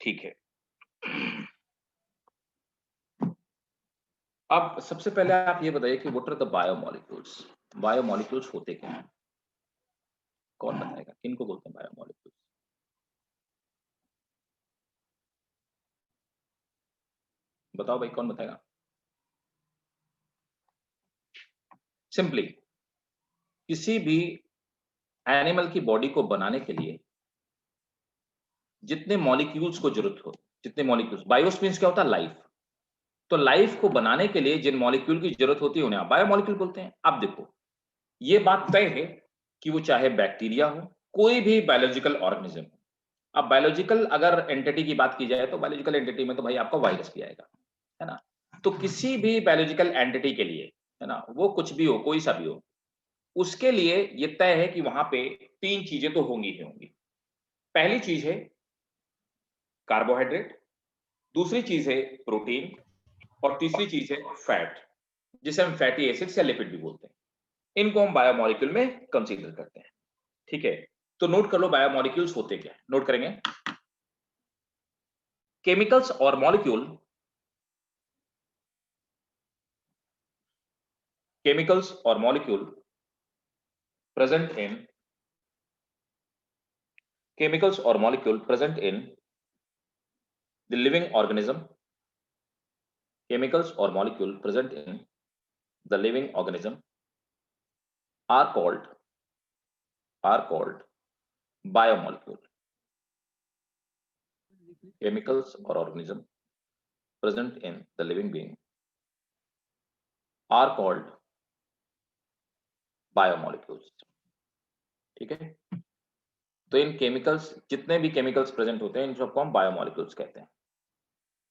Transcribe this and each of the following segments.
ठीक है। अब सबसे पहले आप ये बताइए कि what are the biomolecules? Biomolecules होते क्या हैं? कौन बताएगा? किनको बोलते हैं बायोमोलिक्यूल्स? बताओ भाई, कौन बताएगा? सिंपली किसी भी एनिमल की बॉडी को बनाने के लिए जितने मॉलिक्यूल्स को जरूरत हो, जितने मॉलिक्यूल्स, बायोस मीन्स क्या होता है? लाइफ। तो लाइफ को बनाने के लिए जिन मॉलिक्यूल की जरूरत होती है उन्हें आप बायोमोलिक्यूल बोलते हैं। अब देखो, ये बात तय है कि वो चाहे बैक्टीरिया हो, कोई भी बायोलॉजिकल ऑर्गेनिज्म हो। अब बायोलॉजिकल अगर एंटिटी की बात की जाए तो बायोलॉजिकल एंटिटी में तो भाई आपका वायरस भी आएगा, है ना? तो किसी भी बायोलॉजिकल एंटिटी के लिए, है ना, वो कुछ भी हो, कोई सा भी हो, उसके लिए ये तय है कि वहां पे 3 चीजें तो होंगी ही होंगी। पहली चीज है कार्बोहाइड्रेट, दूसरी चीज है प्रोटीन, और तीसरी चीज है फैट, जिसे हम फैटी एसिड्स या लिपिड भी बोलते हैं। इनको हम बायोमोलिक्यूल में कंसीडर करते हैं। ठीक है, तो नोट कर लो बायोमोलिक्यूल्स होते क्या है। नोट करेंगे, केमिकल्स और मॉलिक्यूल, केमिकल्स और मॉलिक्यूल प्रेजेंट इन, केमिकल्स और molecule present in the living organism, chemicals or molecule present in the living organism are called biomolecule. Chemicals or organism present in the living being are called biomolecules. ठीक है, तो इन chemicals, जितने भी chemicals present होते हैं इन सबको हम biomolecules कहते हैं।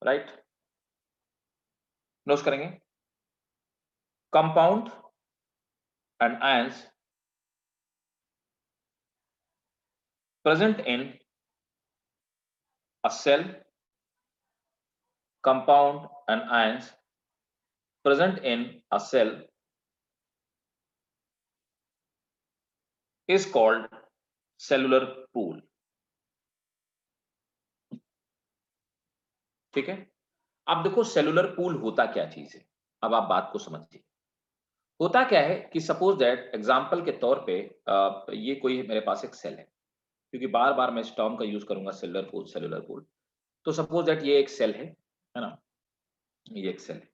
राइट, नोट करेंगे, compound and ions present in a cell, compound and ions present in a cell is called cellular pool. ठीक है, अब देखो सेलुलर पूल होता क्या चीज है। अब आप बात को समझिए, होता क्या है कि सपोज दैट एग्जांपल के तौर पे ये कोई मेरे पास एक सेल है, क्योंकि बार बार मैं इस टर्म का यूज करूंगा सेलुलर पूल, सेलुलर पूल। तो सपोज दैट ये एक सेल है ना, ये एक सेल है,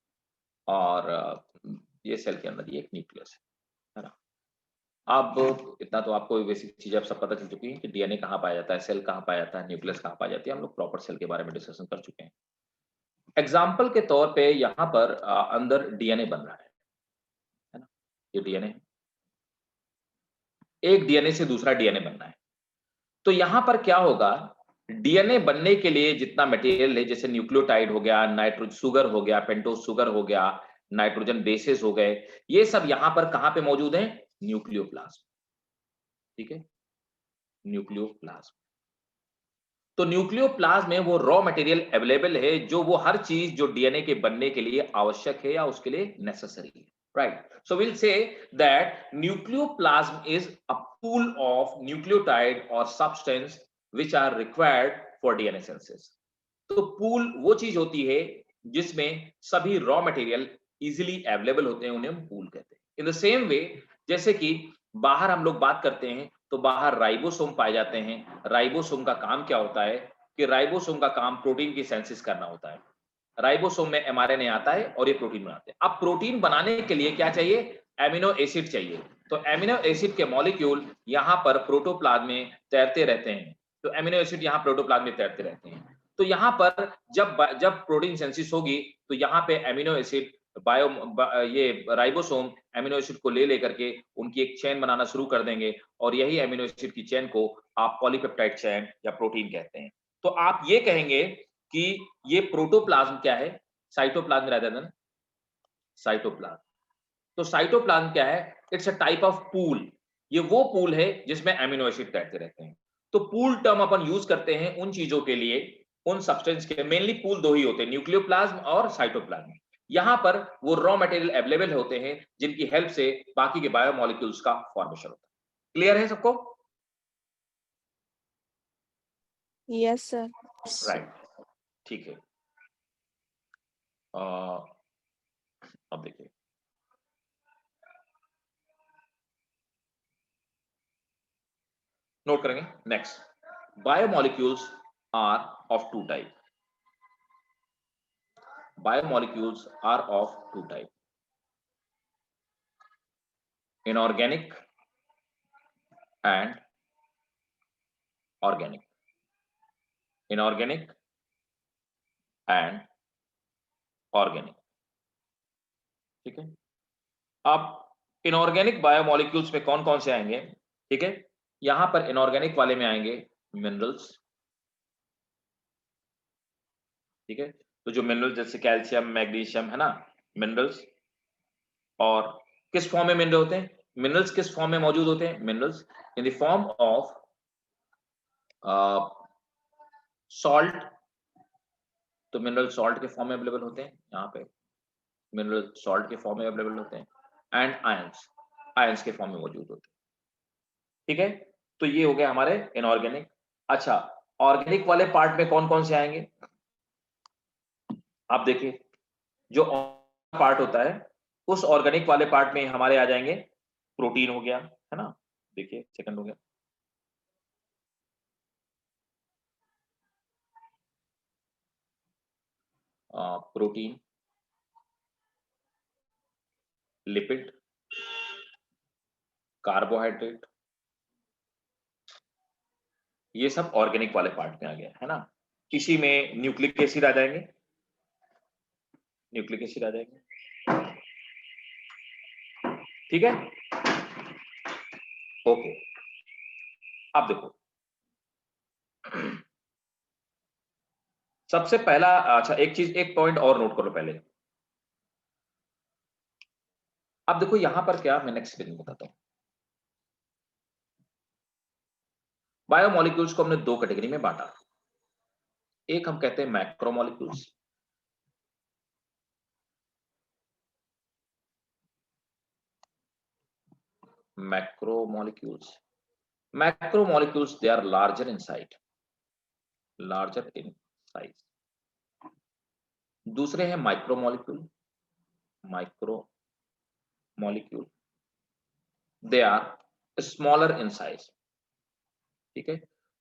और ये सेल के अंदर ये एक न्यूक्लियस है ना। अब इतना तो आपको बेसिक चीज अब सब पता चल चुकी है कि डीएनए कहाँ पाया जाता है, सेल कहाँ पाया जाता है, न्यूक्लियस कहाँ पाई जाती है। हम लोग प्रॉपर सेल के बारे में डिस्कशन कर चुके हैं। एग्जाम्पल के तौर पे यहाँ पर अंदर डीएनए बन रहा है ना, ये डीएनए, एक डीएनए से दूसरा डीएनए बनना है। तो यहाँ पर क्या होगा, डीएनए बनने के लिए जितना मटेरियल है, जैसे न्यूक्लियोटाइड हो गया, नाइट्रोजन शुगर हो गया, पेंटोज शुगर हो गया, नाइट्रोजन बेसेस हो गए, ये सब यहाँ पर कहाँ पे मौजूद है? न्यूक्लियोप्लाज्म। ठीक है, न्यूक्लियोप्लाज्म। तो न्यूक्लियोप्लाज्म में वो रॉ मटेरियल अवेलेबल है, जो वो हर चीज जो डीएनए के बनने के लिए आवश्यक है या उसके लिए नेसेसरी है। Right, so will say that nucleoplasm is a pool of nucleotide और substance which are required for DNA synthesis. तो पूल वो चीज होती है जिसमें सभी रॉ मटेरियल इजीली अवेलेबल होते हैं, उन्हें हम पूल कहते हैं। इन द सेम वे, जैसे कि बाहर हम लोग बात करते हैं तो बाहर राइबोसोम पाए जाते हैं। राइबोसोम का काम क्या होता है कि राइबोसोम का काम प्रोटीन की सिंथेसिस करना होता है। राइबोसोम में एमआरएनए आता है और ये प्रोटीन बनाते हैं। अब प्रोटीन बनाने के लिए क्या चाहिए? एमिनो एसिड चाहिए। तो एमिनो एसिड के मॉलिक्यूल यहाँ पर प्रोटोप्लाज्म में तैरते रहते हैं। तो एमिनो एसिड यहाँ प्रोटोप्लाज्म में तैरते रहते हैं। तो यहाँ पर जब प्रोटीन सिंथेसिस होगी तो यहाँ पे एमिनो एसिड ये राइबोसोम एमिनो एसिड को ले लेकर के उनकी एक चेन बनाना शुरू कर देंगे, और यही एमिनो एसिड की चेन को आप पॉलीपेप्टाइड चेन या प्रोटीन कहते हैं। तो आप ये कहेंगे कि ये प्रोटोप्लाज्म क्या है? Cytoplasm rather than cytoplasm. तो साइटोप्लाज्म क्या है? It's a type of pool. ये वो पूल है जिसमें एमिनो एसिड तैरते रहते हैं। तो पूल टर्म अपन यूज करते हैं उन चीजों के लिए, उन सब्सटेंस के। मेनली पूल दो ही होते हैं, न्यूक्लियोप्लाज्म और साइटोप्लाज्म। यहां पर वो रॉ मटेरियल अवेलेबल होते हैं जिनकी हेल्प से बाकी के बायोमोलिक्यूल्स का फॉर्मेशन होता है। क्लियर है सबको? Yes sir. राइट, ठीक है। अब देखिए, नोट करेंगे। Next, biomolecules are of two type. Biomolecules are of two type: inorganic and organic. Inorganic and organic, ठीक है। अब इनऑर्गेनिक बायोमोलिक्यूल्स में कौन कौन से आएंगे, ठीक है। यहां पर इनऑर्गेनिक वाले में आएंगे मिनरल्स, ठीक है। तो जो मिनरल्स जैसे कैल्शियम, मैग्नीशियम, है ना, मिनरल्स। और किस फॉर्म में मिनरल होते हैं, मिनरल्स किस फॉर्म में मौजूद होते हैं, minerals in the form of salt. तो मिनरल सॉल्ट के फॉर्म में अवेलेबल होते हैं, यहाँ पे मिनरल सॉल्ट के फॉर्म में अवेलेबल होते हैं, एंड आयंस, आयंस के फॉर्म में मौजूद होते हैं, ठीक है। तो ये हो गया हमारे इनऑर्गेनिक। अच्छा, ऑर्गेनिक वाले पार्ट में कौन कौन से आएंगे, आप देखिए, जो पार्ट होता है उस ऑर्गेनिक वाले पार्ट में हमारे आ जाएंगे, प्रोटीन हो गया, है ना, देखिए सेकंड हो गया, प्रोटीन, लिपिड, कार्बोहाइड्रेट, ये सब ऑर्गेनिक वाले पार्ट में आ गया, है ना। इसी में न्यूक्लिक एसिड आ जाएंगे, न्यूक्लिक एसिड आ जाएंगे, ठीक है। ओके, अब देखो, सबसे पहला, अच्छा एक चीज, एक पॉइंट और नोट करो पहले। अब देखो यहां पर क्या, मैं नेक्स्ट स्लाइड में बताता हूं। बायोमोलिक्यूल्स को हमने दो कैटेगरी में बांटा। एक हम कहते हैं macromolecules, macromolecules, macromolecules they are larger in size, larger in size. दूसरे हैं micromolecule, micromolecule they are smaller in size, ठीक है।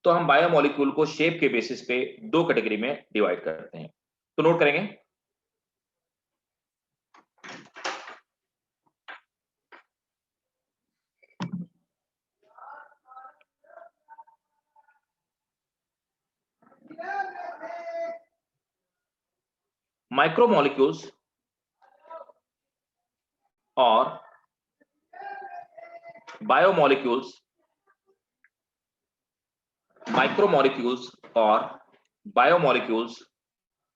तो हम बायोमोलिक्यूल को शेप के बेसिस पे दो कैटेगरी में डिवाइड करते हैं, तो नोट करेंगे। माइक्रोमोलिक्यूल्स और biomolecules, micromolecules or biomolecules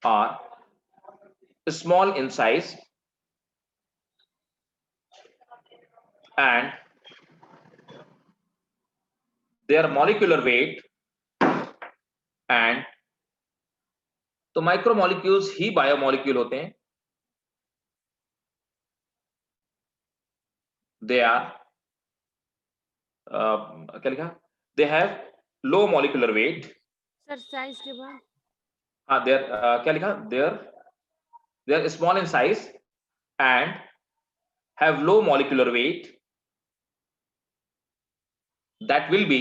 are small in size and their molecular weight, and तो माइक्रोमोलिक्यूल्स ही बायोमोलिक्यूल होते हैं, दे आर, क्या लिखा, they have low molecular weight, sir size के बाद, हाँ देयर, क्या लिखा, there, they are small in size and have low molecular weight that will be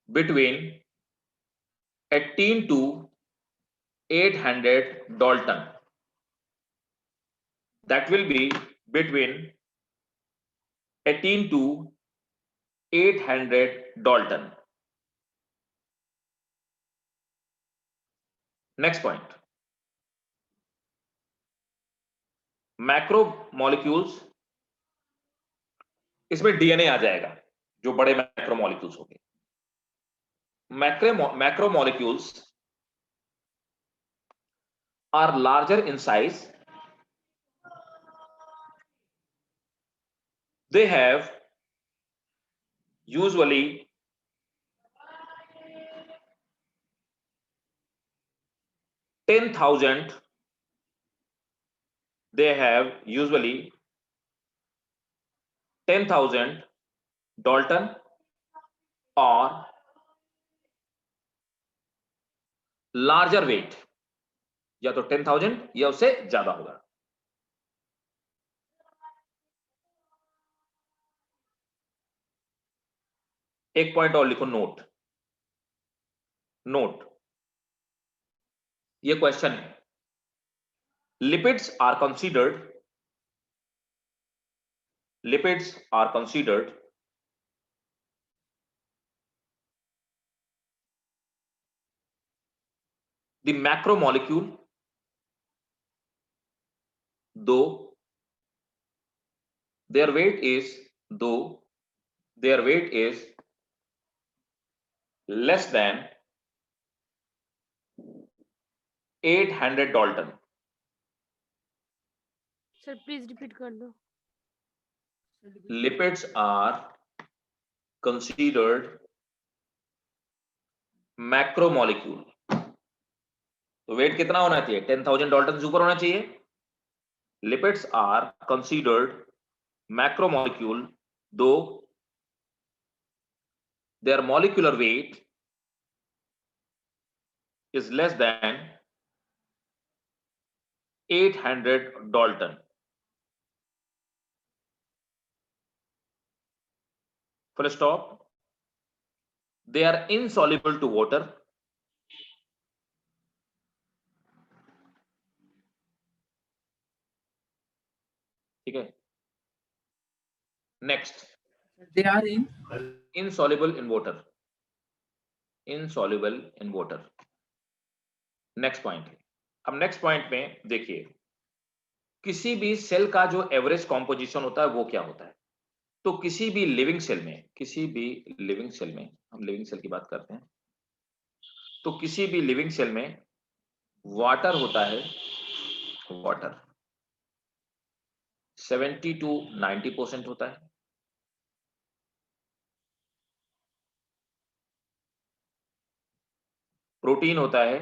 between 18 to 800 Dalton, that will be between 18 to 800 Dalton. Next point, macromolecules, इसमें DNA आ जाएगा, जो बड़े मैक्रोमोलिक्यूल्स हो गए। Macromolecules are larger in size, they have usually 10,000, they have usually 10,000 Dalton or larger weight, या तो 10,000 या उससे ज्यादा होगा। एक पॉइंट और लिखो, नोट। नोट, ये क्वेश्चन है। Lipids are considered the macromolecule, though their weight is less than 800 Dalton. Sir please repeat कर दो। Lipids are considered macromolecule, तो वेट कितना होना चाहिए? 10,000 डाल्टन ऊपर होना चाहिए। Lipids are considered macromolecule, though their molecular weight is less than 800 Dalton. Full stop. They are insoluble to water. ठीक है, next, They are insoluble in water, next point. अब नेक्स्ट पॉइंट में देखिए, किसी भी सेल का जो एवरेज कॉम्पोजिशन होता है वो क्या होता है? तो किसी भी लिविंग सेल में, हम लिविंग सेल की बात करते हैं, तो किसी भी लिविंग सेल में वाटर होता है, वाटर 70 to 90% होता है। प्रोटीन होता है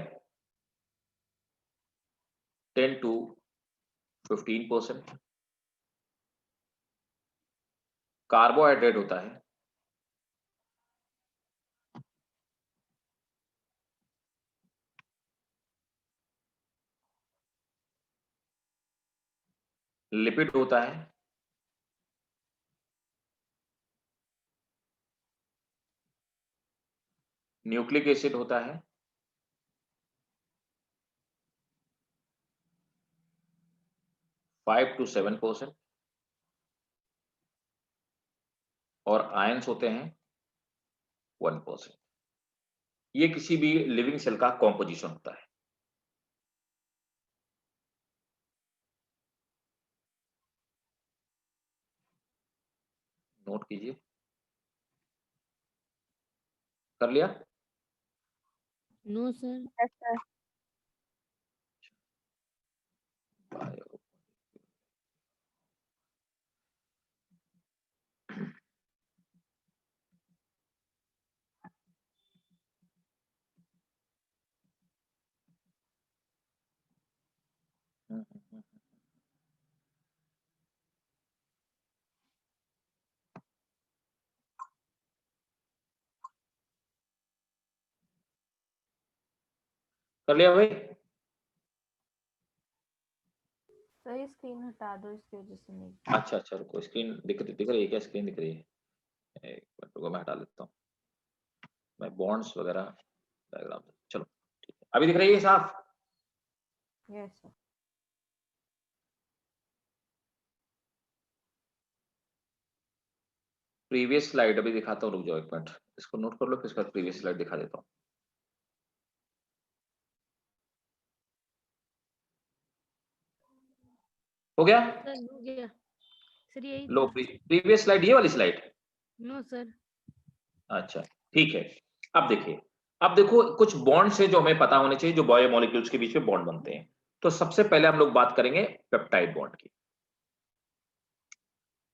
10 to 15%। कार्बोहाइड्रेट होता है 5 लिपिड होता है 5 न्यूक्लिक एसिड होता है 5 to 7%, और आयंस होते हैं 1%। ये किसी भी लिविंग सेल का कॉम्पोजिशन होता है। नोट कीजिए, कर लिया? No sir. Yes, sir. कर लिया भाई? सही स्क्रीन हटा दो, इसकी वजह से नहीं। अच्छा अच्छा, रुको, स्क्रीन दिख रही है क्या? स्क्रीन दिख रही है, एक मिनट रुको, मैं हटा लेता हूँ। मैं बॉन्ड्स वगैरह डायग्राम, चलो ठीक है, अभी दिख रही है साफ? Yes sir. प्रीवियस स्लाइड अभी दिखाता हूँ, रुक जाओ एक मिनट, इसको नोट कर लो, फिर इसका प्रीवियस स्लाइड दिखा देता हूँ। हो गया? सर हो गया सर, यही लो था। प्रीवियस स्लाइड, ये वाली स्लाइड। No sir. अच्छा ठीक है, अब देखिए, अब देखो कुछ बॉन्ड्स है जो हमें पता होने चाहिए, जो बायोमोलिक्यूल्स के बीच में बॉन्ड बनते हैं। तो सबसे पहले हम लोग बात करेंगे पेप्टाइड बॉन्ड की।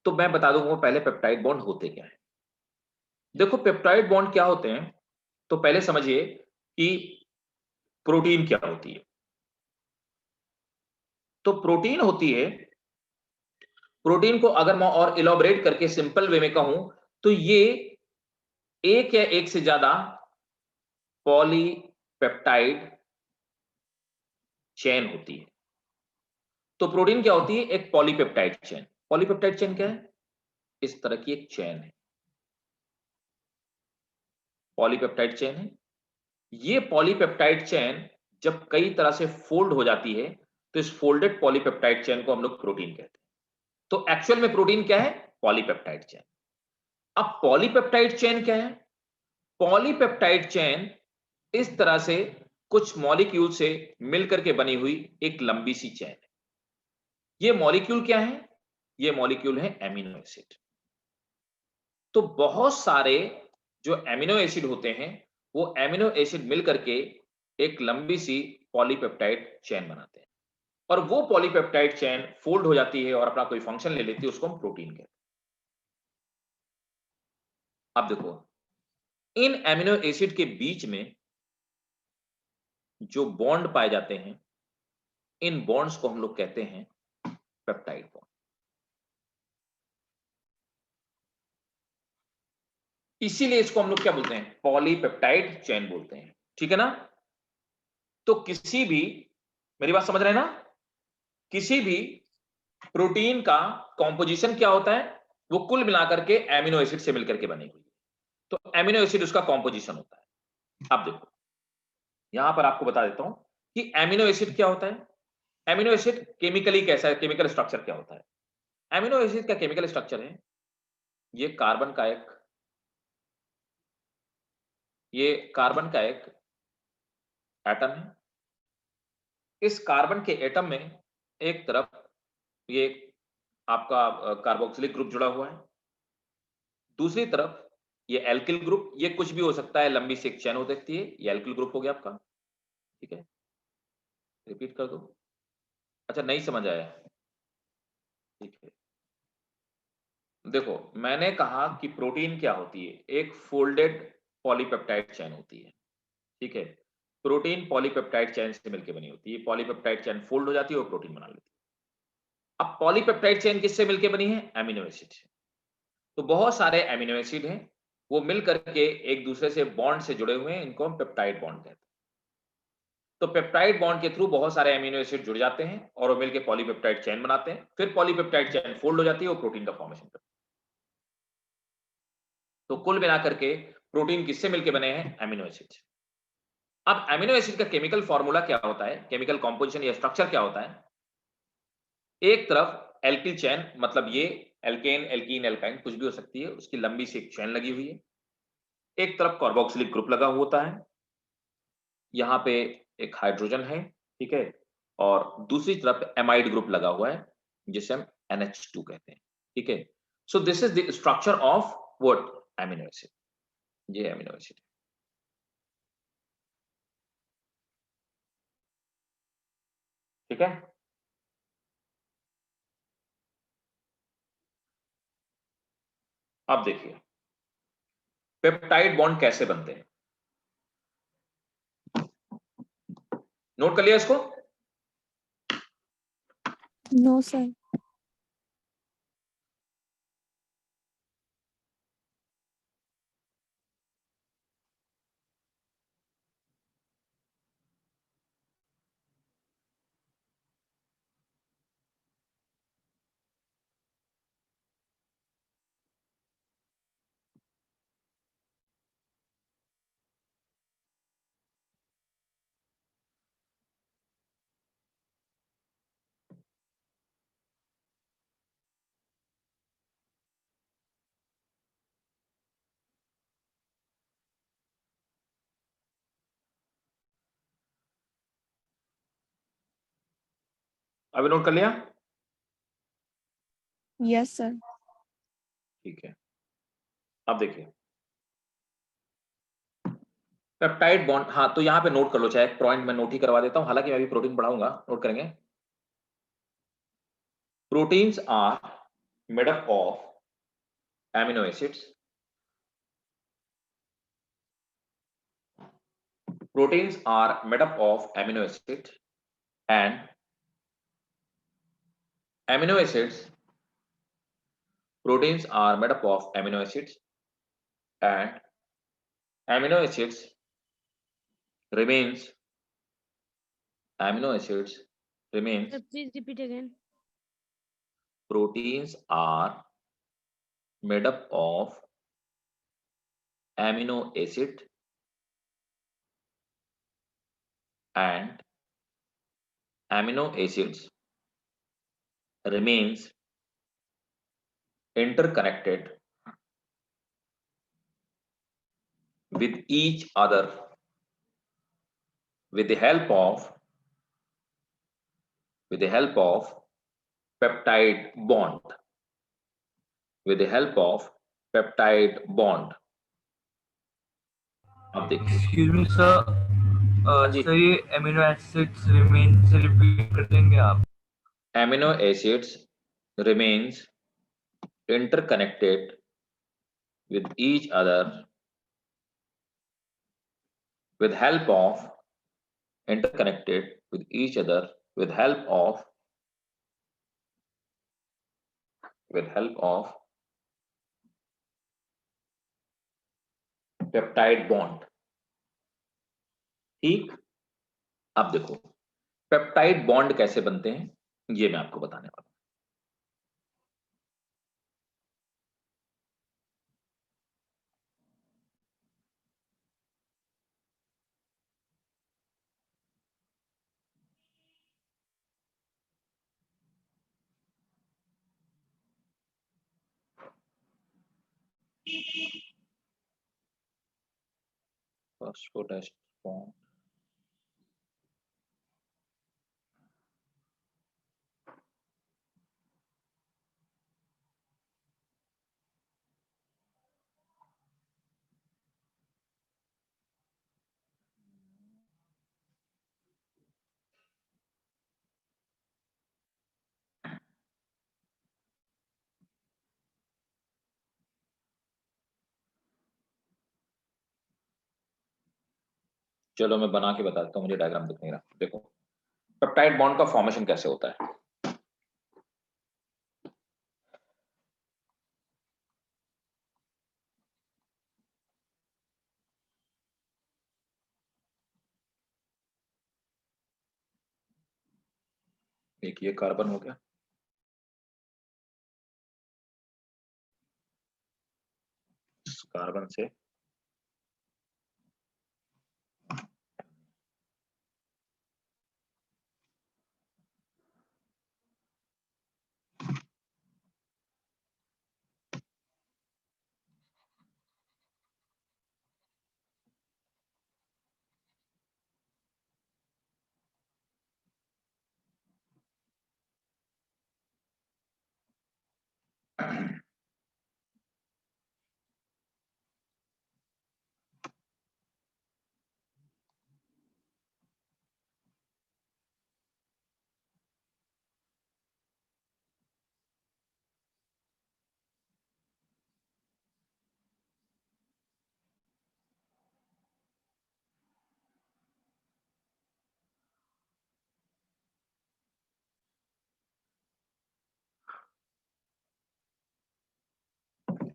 तो मैं बता दूंगा पहले पेप्टाइड बॉन्ड होते क्या है। देखो पेप्टाइड बॉन्ड क्या होते हैं, तो पहले समझिए कि प्रोटीन क्या होती है। तो प्रोटीन होती है, प्रोटीन को अगर मैं और इलॉबरेट करके सिंपल वे में कहूं, तो ये एक या एक से ज्यादा पॉलीपेप्टाइड चेन होती है। तो प्रोटीन क्या होती है? एक पॉलीपेप्टाइड चेन। पॉलीपेप्टाइड चेन क्या है? इस तरह की एक चेन है, पॉलीपेप्टाइड चेन है। ये पॉलीपेप्टाइड चेन जब कई तरह से फोल्ड हो जाती है तो इस फोल्डेड पॉलीपेप्टाइड चेन को हम लोग प्रोटीन कहते हैं। तो एक्चुअल में प्रोटीन क्या है? Polypeptide chain. अब पॉलीपेप्टाइड चेन क्या है? पॉलीपेप्टाइड चेन इस तरह से कुछ मॉलिक्यूल से मिलकर के बनी हुई एक लंबी सी चेन है। ये मॉलिक्यूल क्या है? ये मॉलिक्यूल है एमिनो एसिड। तो बहुत सारे जो एमिनो एसिड होते हैं वो एमिनो एसिड मिलकर के एक लंबी सी पॉलीपेप्टाइड चेन बनाते हैं, और वो पॉलीपेप्टाइड चेन फोल्ड हो जाती है और अपना कोई फंक्शन ले लेती है, उसको हम प्रोटीन कहते हैं। अब देखो, इन एमिनो एसिड के बीच में जो बॉन्ड पाए जाते हैं, इन बॉन्ड्स को हम लोग कहते हैं पेप्टाइड बॉन्ड। इसीलिए इसको हम लोग क्या बोलते हैं? पॉलीपेप्टाइड चेन बोलते हैं। ठीक है ना? तो किसी भी, मेरी बात समझ रहे हैं ना, किसी भी प्रोटीन का कॉम्पोजिशन क्या होता है? वो कुल मिलाकर के एमिनो एसिड से मिलकर के बनी हुई है। तो एमिनो एसिड उसका कॉम्पोजिशन होता है। अब देखो, यहां पर आपको बता देता हूं कि एमिनो एसिड क्या होता है। एमिनो एसिड केमिकली कैसा है, केमिकल स्ट्रक्चर क्या होता है? एमिनो एसिड का केमिकल स्ट्रक्चर है, ये कार्बन का एक एटम है। इस कार्बन के एटम में एक तरफ ये आपका कार्बोक्सिलिक ग्रुप जुड़ा हुआ है, दूसरी तरफ ये एल्किल ग्रुप, ये कुछ भी हो सकता है, लंबी सी एक चेन हो सकती है, ये एल्किल ग्रुप हो गया आपका। ठीक है, रिपीट कर दो। अच्छा, नहीं समझ आया? ठीक है, देखो मैंने कहा कि प्रोटीन क्या होती है? एक फोल्डेड पॉलीपेप्टाइड चेन होती है। ठीक है, प्रोटीन पॉलीपेप्टाइड चेन से मिलकर बनी होती है। पॉलीपेप्टाइड चेन फोल्ड हो जाती है और प्रोटीन बना लेती है। अब पॉलीपेप्टाइड चेन किससे मिलकर बनी है? एमिनो एसिड से। तो बहुत सारे एमिनो एसिड हैं, वो मिल करके एक दूसरे से बॉन्ड से जुड़े हुए हैं, इनको हम पेप्टाइड बॉन्ड कहते हैं। तो पेप्टाइड बॉन्ड के थ्रू बहुत सारे एमिनो एसिड जुड़ जाते हैं और वो मिलकर पॉलीपेप्टाइड चेन बनाते हैं। फिर पॉलीपेप्टाइड चेन फोल्ड हो जाती है और प्रोटीन का फॉर्मेशन करती है। तो कुल मिलाकर के प्रोटीन किससे मिलकर बने हैं? एमिनो एसिड से। अब एमिनो एसिड का केमिकल फॉर्मूला क्या होता है, केमिकल कॉम्पोजिशन या स्ट्रक्चर क्या होता है? एक तरफ एल्किल चेन, मतलब ये एल्केन, एल्कीन, एल्काइन कुछ भी हो सकती है, उसकी लंबी सी एक चेन लगी हुई है। एक तरफ कार्बोक्सिलिक ग्रुप लगा होता है, यहां पे एक हाइड्रोजन है। ठीक है, और दूसरी तरफ एमाइड ग्रुप लगा हुआ है जिसे हम NH2 कहते हैं। ठीक है, so this is the structure of what? Amino acid. ये एमिनो एसिड। ठीक है, अब देखिए पेप्टाइड बॉन्ड कैसे बनते हैं, नोट कर लिया इसको? No sir. अभी नोट कर लिया? Yes sir. ठीक है, अब देखिए पेप्टाइड बॉन्ड, हाँ तो यहां पे नोट कर लो, चाहे एक पॉइंट मैं नोट ही करवा देता हूं, हालांकि मैं भी प्रोटीन पढ़ाऊंगा, नोट करेंगे। Proteins are made up of amino acids. Proteins are made up of amino acids, and amino acids, proteins are made up of amino acids, and amino acids remains amino acids remains, Sir, please repeat again. proteins are made up of amino acid and amino acids remains interconnected with each other with the help of peptide bond, with the help of peptide bond. अब देखिए excuse me sir, जी, sir ये amino acids remain से repeat कर देंगे आप? amino acids remains interconnected with each other with help of interconnected with each other with help of peptide bond. ठीक, अब देखो पेप्टाइड बॉन्ड कैसे बनते हैं ये मैं आपको बताने वाला हूं। Phosphodiesterone bond, चलो मैं बना के बता देता हूं, मुझे डायग्राम दिख नहीं रहा। देखो पेप्टाइड बॉन्ड का फॉर्मेशन कैसे होता है। एक ये कार्बन हो गया, इस कार्बन से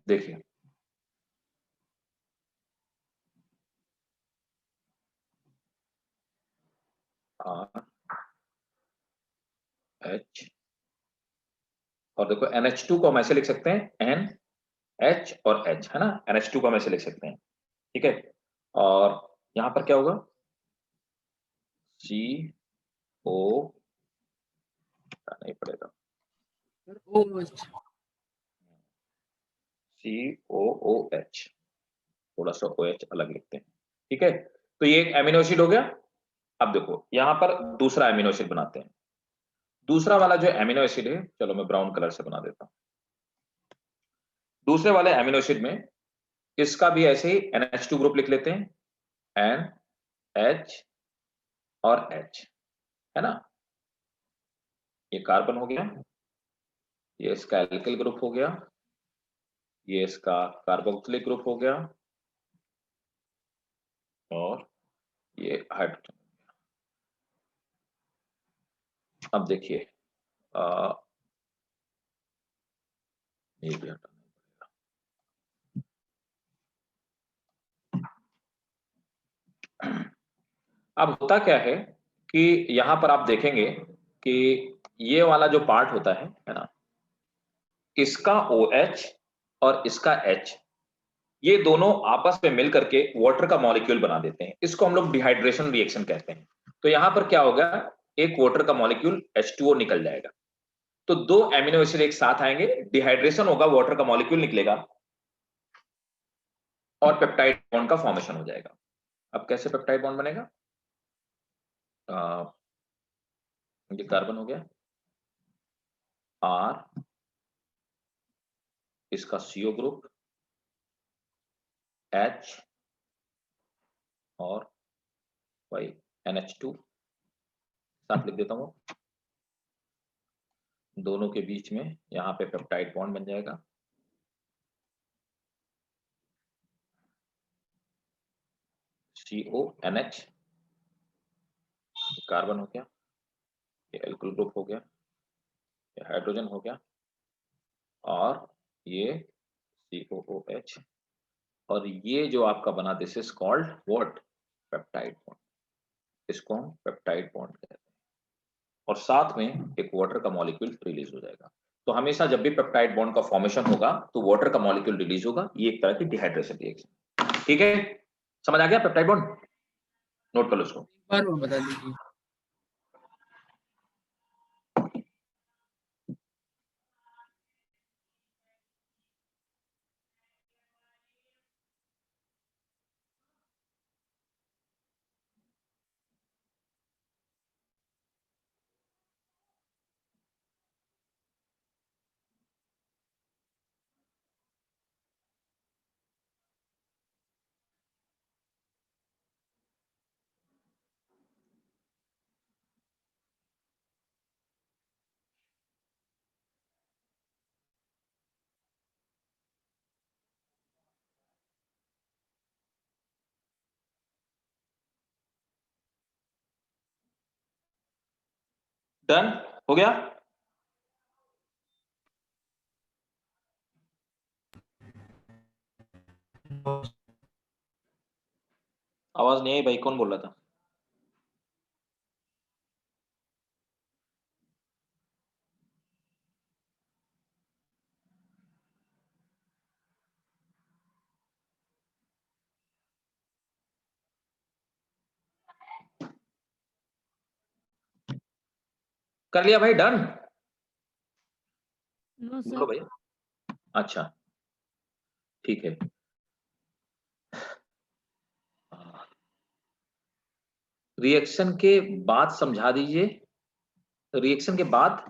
देखिए R H और देखो NH2 को हम ऐसे लिख सकते हैं NH और H, है ना। NH2 को हम ऐसे लिख सकते हैं, ठीक है। और यहां पर क्या होगा, CO नहीं पड़ेगा, COOH, थोड़ा सा OH अलग लिखते हैं, ठीक है। तो ये एक एमिनो एसिड हो गया। अब देखो यहां पर दूसरा एमिनो एसिड बनाते हैं। दूसरा वाला जो एमिनो एसिड है, चलो मैं ब्राउन कलर से बना देता हूं। दूसरे वाले एमिनो एसिड में इसका भी ऐसे ही NH2 ग्रुप लिख लेते हैं, NH और H, है ना। ये कार्बन हो गया, ये इसका एल्किल ग्रुप हो गया, ये इसका कार्बोक्सिलिक ग्रुप हो गया और ये हाइड्रोजन। अब देखिए ये भी हटाना पड़ेगा। अब होता क्या है कि यहां पर आप देखेंगे कि ये वाला जो पार्ट होता है ना, इसका OH और इसका H, ये दोनों आपस में मिल करके वाटर का मॉलिक्यूल बना देते हैं। इसको हम लोग डिहाइड्रेशन रिएक्शन कहते हैं। तो यहां पर क्या होगा, एक वाटर का मॉलिक्यूल H2O निकल जाएगा, तो दो एमिनो एसिड एक साथ आएंगे, डिहाइड्रेशन होगा, वाटर का मॉलिक्यूल निकलेगा और पेप्टाइड बॉन्ड का फॉर्मेशन हो जाएगा। अब कैसे पेप्टाइड बॉन्ड बनेगा? ये कार्बन हो गया, R, इसका CO ग्रुप, H और Y, NH2 साथ लिख देता हूं। दोनों के बीच में यहां पे पेप्टाइड बॉन्ड बन जाएगा। CONH, कार्बन हो गया, ये एल्किल ग्रुप हो गया, ये हाइड्रोजन हो गया, और ये COOH, और ये जो आपका बना, this is called what? Peptide bond. इसको हम पेप्टाइड बॉन्ड कहते हैं। और साथ में एक वाटर का मॉलिक्यूल रिलीज हो जाएगा। तो हमेशा जब भी पेप्टाइड बॉन्ड का फॉर्मेशन होगा तो वाटर का मॉलिक्यूल रिलीज होगा। ये एक तरह की डिहाइड्रेशन रिएक्शन। ठीक है, समझ आ गया पेप्टाइड बॉन्ड? नोट कर लो इसको। एक बार और बता दीजिए। डन हो गया? आवाज नहीं आई भाई, कौन बोल रहा था? कर लिया भाई, डन? नो बोलो सर। भाई। अच्छा ठीक है। रिएक्शन के बाद समझा दीजिए। रिएक्शन के बाद,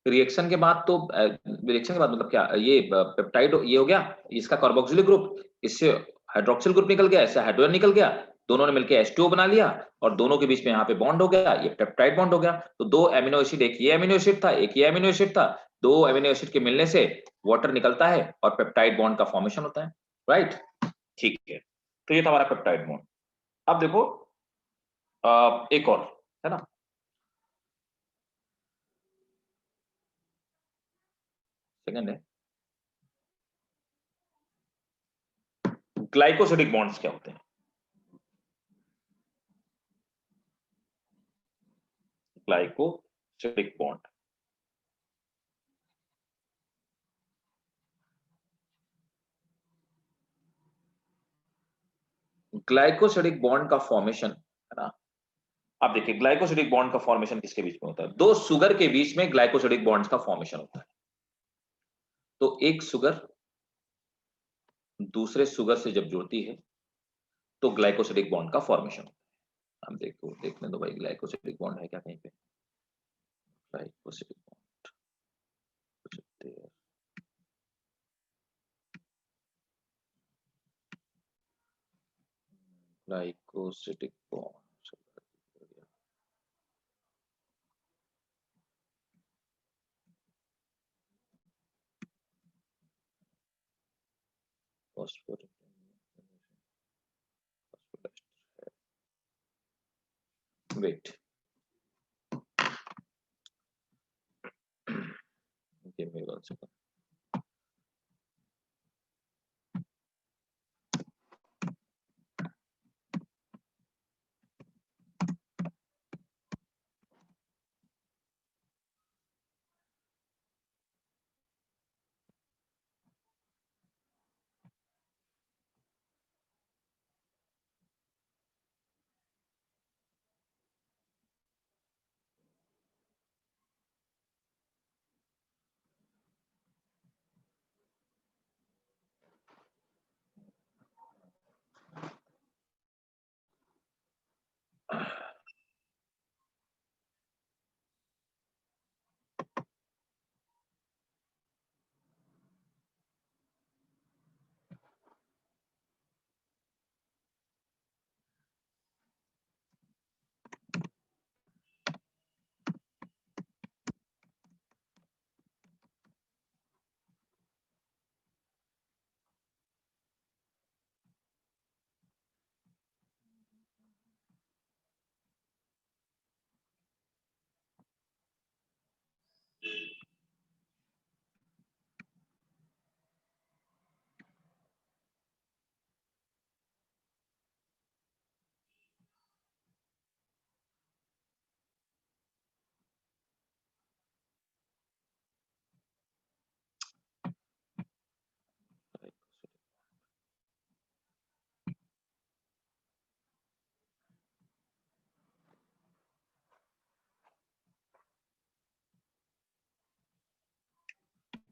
रिएक्शन के बाद तो रिएक्शन के बाद मतलब क्या, ये पेप्टाइड ये हो गया, इसका कार्बोक्सिलिक ग्रुप, इससे हाइड्रोक्सिल ग्रुप निकल गया, इससे हाइड्रोजन निकल गया, दोनों ने मिलकर H2O बना लिया और दोनों के बीच में यहाँ पे बॉन्ड हो गया, ये पेप्टाइड बॉन्ड हो गया। तो दो एमिनो एसिड, एक ये एमिनो एसिड था, एक ये एमिनो एसिड था, दो एमिनो एसिड के मिलने से वाटर निकलता है और पेप्टाइड बॉन्ड का फॉर्मेशन होता है। राइट, ठीक है। तो ये था हमारा पेप्टाइड बॉन्ड। अब देखो एक और है ना, सेकंड है, ग्लाइकोसिडिक बॉन्ड्स क्या होते हैं? ग्लाइकोसिडिक बॉन्ड, ग्लाइकोसिडिक बॉन्ड का फॉर्मेशन है ना। अब देखिए ग्लाइकोसिडिक बॉन्ड का फॉर्मेशन किसके बीच में होता है? दो सुगर के बीच में ग्लाइकोसिडिक बॉन्ड्स का फॉर्मेशन होता है। तो एक सुगर दूसरे सुगर से जब जुड़ती है तो ग्लाइकोसिडिक बॉन्ड का फॉर्मेशन होता है। हम देखो, देखने दो भाई, ग्लाइकोसिडिक बॉन्ड है क्या कहीं पे? Glycosidic bond, glycosidic bond, phosphorus, wait, give me 1 second.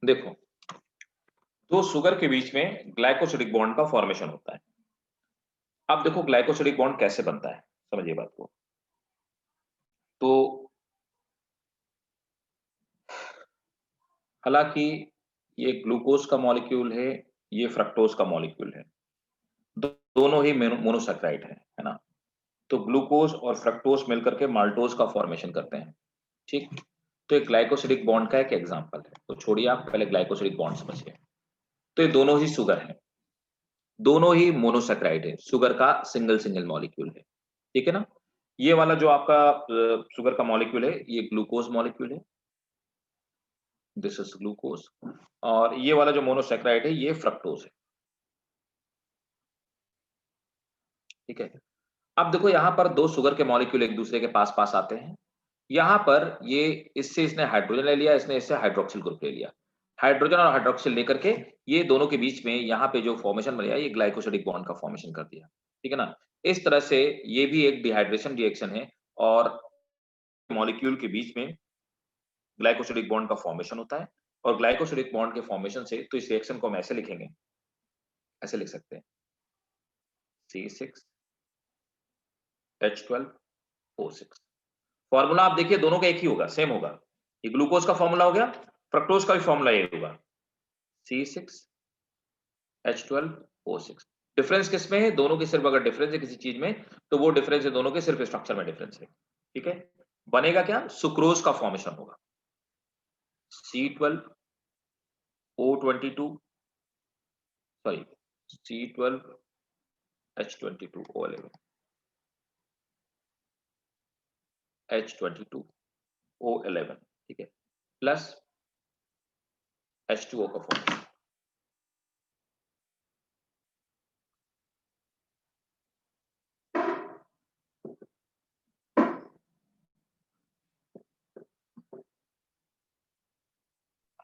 देखो, दो शुगर के बीच में ग्लाइकोसिडिक बॉन्ड का फॉर्मेशन होता है। अब देखो ग्लाइकोसिडिक बॉन्ड कैसे बनता है, समझिए बात को। तो हालांकि ये ग्लूकोज का मॉलिक्यूल है, ये फ्रक्टोज का मॉलिक्यूल है, दोनों ही मोनोसैकेराइड है ना। तो ग्लूकोज और फ्रक्टोज मिलकर के माल्टोज का फॉर्मेशन करते हैं, ठीक। तो एक ग्लाइकोसिडिक बॉन्ड का एक एग्जांपल है, तो छोड़िए आप पहले ग्लाइकोसिडिक बॉन्ड समझिए। तो ये दोनों ही शुगर है, दोनों ही मोनोसैकेराइड है, शुगर का सिंगल सिंगल मॉलिक्यूल है, ठीक है ना। ये वाला जो आपका शुगर का मॉलिक्यूल है ये ग्लूकोज मॉलिक्यूल है, दिस इज ग्लूकोज। और ये वाला जो मोनोसैकेराइड है ये फ्रक्टोज है, ठीक है। अब देखो यहां पर दो शुगर के मॉलिक्यूल एक दूसरे के पास पास आते हैं। यहां पर ये इससे इसने हाइड्रोजन ले लिया, इसने इससे हाइड्रोक्सिल ग्रुप ले लिया। हाइड्रोजन और हाइड्रोक्सिल लेकर के ये दोनों के बीच में यहाँ पे जो फॉर्मेशन बन गया ये ग्लाइकोसिडिक बॉन्ड का फॉर्मेशन कर दिया, ठीक है ना। इस तरह से ये भी एक डिहाइड्रेशन रिएक्शन है और मॉलिक्यूल के बीच में ग्लाइकोसिडिक बॉन्ड का फॉर्मेशन होता है। और ग्लाइकोसिडिक बॉन्ड के फॉर्मेशन से तो इस रिएक्शन को हम ऐसे लिखेंगे, ऐसे लिख सकते हैं C6H12O6। फॉर्मूला आप देखिए दोनों का एक ही होगा, सेम होगा। ये ग्लूकोज का फॉर्मूला हो गया, फ्रक्टोज का भी फॉर्मूला ये होगा C6H12O6। डिफरेंस किसमें है, दोनों के सिर्फ अगर डिफरेंस है किसी चीज में तो वो डिफरेंस है दोनों के सिर्फ स्ट्रक्चर में डिफरेंस है, ठीक है। बनेगा क्या, सुक्रोज का फॉर्मेशन होगा C12O22 सॉरी C12H22O11 H22O11, ठीक है, प्लस H2O का फॉर्मेशन।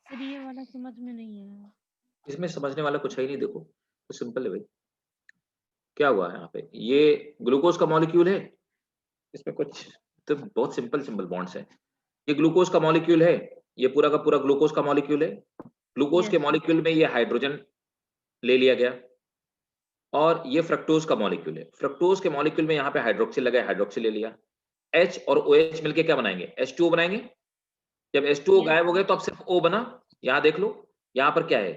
सर ये वाला समझ में नहीं आया। इसमें समझने वाला कुछ है ही नहीं, देखो तो सिंपल है भाई। क्या हुआ है यहाँ पे, ये ग्लूकोज का मॉलिक्यूल है, इसमें कुछ तो बहुत सिंपल सिंपल बॉन्ड्स है। ये ग्लूकोज का मॉलिक्यूल है, ये पूरा का पूरा ग्लूकोज का मॉलिक्यूल है। ग्लूकोज के Yes, sir. मॉलिक्यूल में ये हाइड्रोजन ले लिया गया और ये फ्रक्टोज का मॉलिक्यूल है। फ्रक्टोज के मॉलिक्यूल में यहाँ पे हाइड्रोक्सिल लगा, हाइड्रोक्सिल ले लिया। H और OH मिलके क्या बनाएंगे, H2O बनाएंगे। जब H2O Yes, गायब हो sir. गए तो अब सिर्फ O बना। यहाँ देख लो, यहाँ पर क्या है,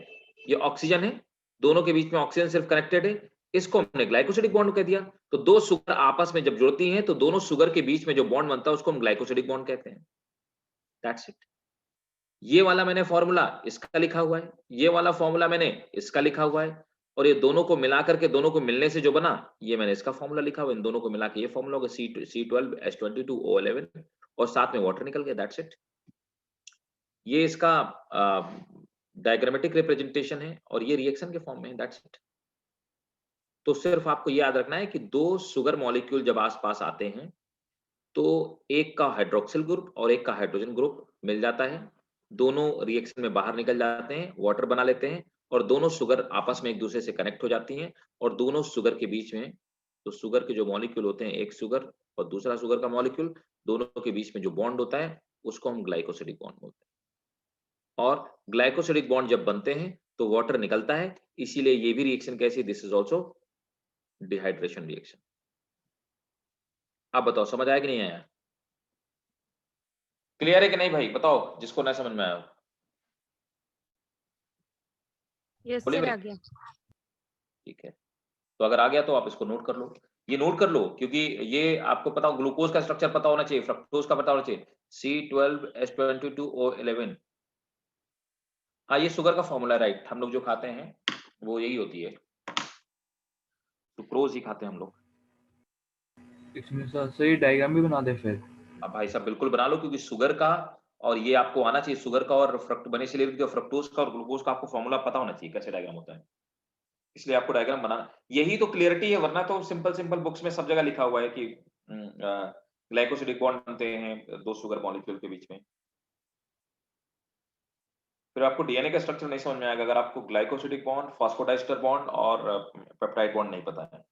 ये ऑक्सीजन है, दोनों के बीच में ऑक्सीजन सिर्फ कनेक्टेड है, इसको हमने ग्लाइकोसिडिक बॉन्ड कह दिया। तो दो शुगर आपस में जब जुड़ती हैं तो दोनों शुगर के बीच में जो बॉन्ड बनता है उसको हम ग्लाइकोसिडिक बॉन्ड कहते हैं, दैट्स इट। ये वाला मैंने फॉर्मूला इसका लिखा हुआ है, ये वाला फॉर्मूला मैंने इसका लिखा हुआ है, और ये दोनों को मिला करके दोनों को मिलने से जो बना ये मैंने इसका फॉर्मूला लिखा हुआ है। इन दोनों को मिला के ये फॉर्मूला होगा C12H22O11 और साथ में वाटर निकल गया, दैट्स इट। ये इसका डायग्रामेटिक रिप्रेजेंटेशन है और ये रिएक्शन के फॉर्म में है, दैट्स इट। तो सिर्फ आपको ये याद रखना है कि दो शुगर मॉलिक्यूल जब आसपास आते हैं तो एक का हाइड्रोक्सिल ग्रुप और एक का हाइड्रोजन ग्रुप मिल जाता है, दोनों रिएक्शन में बाहर निकल जाते हैं, वाटर बना लेते हैं और दोनों शुगर आपस में एक दूसरे से कनेक्ट हो जाती हैं। और दोनों शुगर के बीच में, तो शुगर के जो मॉलिक्यूल होते हैं, एक शुगर और दूसरा शुगर का मॉलिक्यूल, दोनों के बीच में जो बॉन्ड होता है उसको हम ग्लाइकोसिडिक बॉन्ड बोलते हैं। और ग्लाइकोसिडिक बॉन्ड जब बनते हैं तो वाटर निकलता है, इसीलिए ये भी रिएक्शन कैसी, this is also dehydration reaction. आप बताओ समझ आया कि नहीं आया, क्लियर है कि नहीं भाई, बताओ जिसको ना समझ में आया। Yes, बोलिए sir. भाई, आ गया. ठीक है। तो अगर आ गया तो आप इसको नोट कर लो, ये नोट कर लो, क्योंकि ये आपको पता हो, ग्लूकोज का स्ट्रक्चर पता होना चाहिए, फ्रक्टोज का पता होना चाहिए, C12H22O11। हाँ ये शुगर का फॉर्मूला, राइट, हम लोग जो खाते हैं वो यही होती है, सुक्रोज ही खाते हैं हम लोग। इसमें सही डायग्राम भी बना दे फिर। अब भाई साहब बिल्कुल बना लो, क्योंकि शुगर का और ये आपको आना चाहिए, शुगर का और फ्रक्ट बने से लेकर फ्रक्टोज का और ग्लूकोज का आपको फॉर्मूला पता होना चाहिए कैसे डायग्राम होता है, इसलिए आपको डायग्राम बनाना, यही तो क्लियरिटी है। वरना तो सिंपल सिंपल बुक्स में सब जगह लिखा हुआ है कि ग्लाइकोसिडिक बॉन्ड बनते हैं दो शुगर मॉलिक्यूल के बीच में। फिर आपको डीएनए का स्ट्रक्चर नहीं समझ में आएगा अगर आपको ग्लाइकोसिडिक बॉन्ड, फॉस्फोडाइस्टर बॉन्ड और पेप्टाइड बॉन्ड नहीं पता है।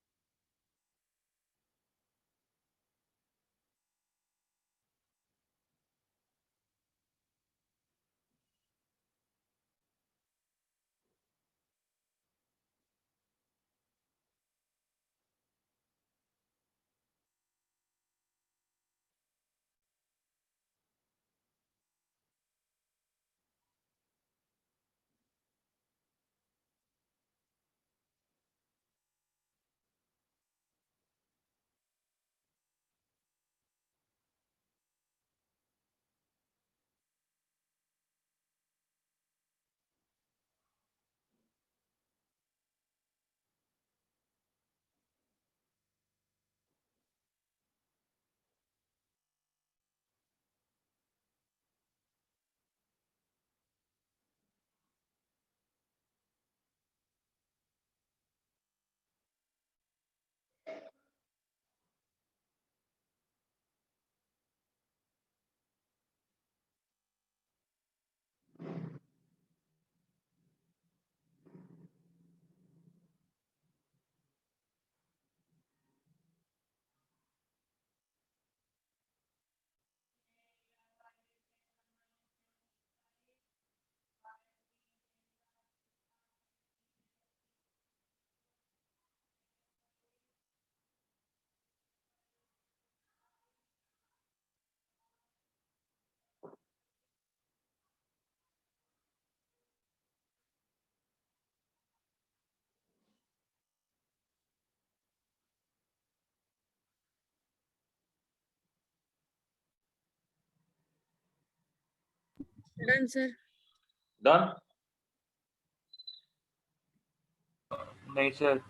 Done sir. डन। नहीं सर।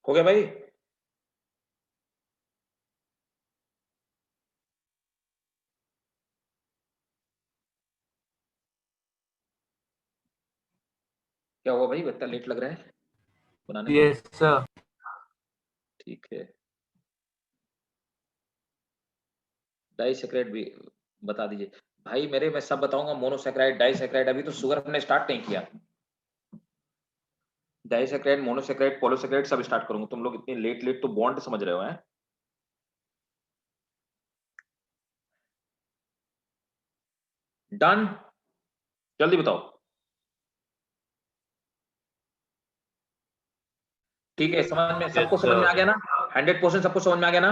हो गया भाई? क्या हुआ भाई, इतना लेट लग रहा है बनाने में? Yes sir. ठीक है, डाइसैकेराइड भी बता दीजिए भाई मेरे। मैं सब बताऊंगा, मोनोसैकेराइड, डाइसैकेराइड। अभी तो शुगर हमने स्टार्ट नहीं किया। डाइसैकेराइड, मोनोसैकेराइड, पॉलीसैकेराइड सब स्टार्ट करूंगा। तुम लोग इतने लेट लेट तो बॉन्ड समझ रहे हो हैं? डन, जल्दी बताओ। ठीक है, समझ में, सबको यस समझ में आ सर। गया ना? 100% सबको समझ में आ गया ना?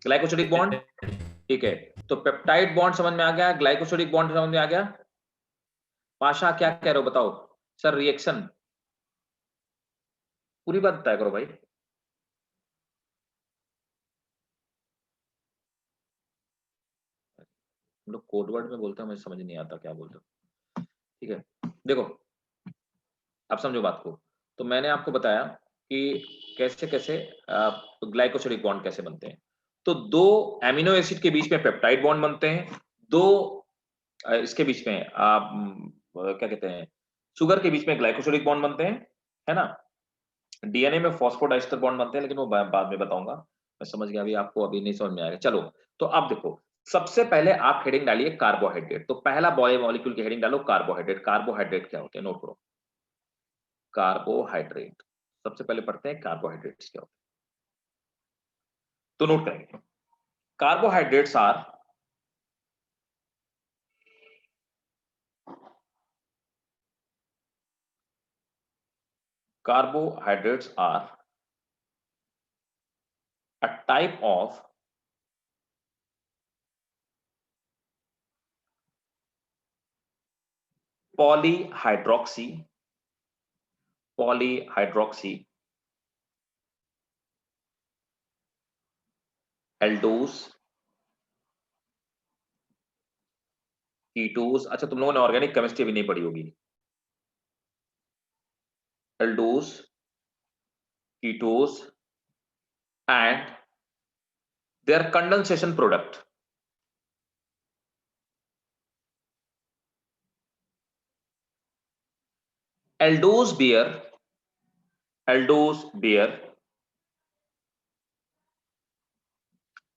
ग्लाइकोसिडिक बॉन्ड, ठीक है। तो पेप्टाइड बॉन्ड समझ में आ गया, ग्लाइकोसिडिक बॉन्ड समझ में आ गया। पाशा क्या कह रहे हो बताओ? सर रिएक्शन, पूरी बात बताया करो भाई। हम लोग कोड वर्ड में बोलते हैं, मुझे समझ नहीं आता क्या बोलते हो। ठीक है, देखो अब समझो बात को। तो मैंने आपको बताया कि कैसे कैसे ग्लाइकोसिडिक बॉन्ड कैसे बनते हैं। तो दो एमिनो एसिड के बीच में पेप्टाइड बॉन्ड बनते हैं, दो इसके बीच में क्या कहते हैं, शुगर के बीच में ग्लाइकोसिडिक बॉन्ड बनते हैं, है ना। डीएनए में फॉस्फोडाइस्टर बॉन्ड बनते हैं, लेकिन वो बाद में बताऊंगा। मैं समझ गया, अभी आपको अभी नहीं समझ में आएगा। चलो, तो अब देखो, सबसे पहले आप हेडिंग डालिए कार्बोहाइड्रेट। तो पहला बॉय मॉलिक्यूल की हेडिंग डालो कार्बोहाइड्रेट। कार्बोहाइड्रेट क्या होते हैं नोट करो। कार्बोहाइड्रेट, सबसे पहले पढ़ते हैं कार्बोहाइड्रेट्स क्या होते हैं, तो नोट करेंगे। Carbohydrates are carbohydrates are a type of polyhydroxy aldose ketose. अच्छा, तुम लोगों ने ऑर्गेनिक केमिस्ट्री भी नहीं पढ़ी होगी। aldose, ketose and their condensation product. aldose bear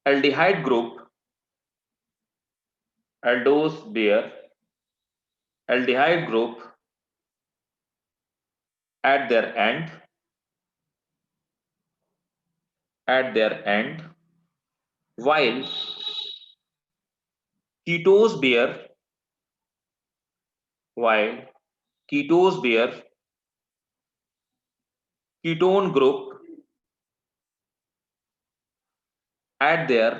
aldehyde group, aldose bear aldehyde group at their end, while ketose bear ketone group at their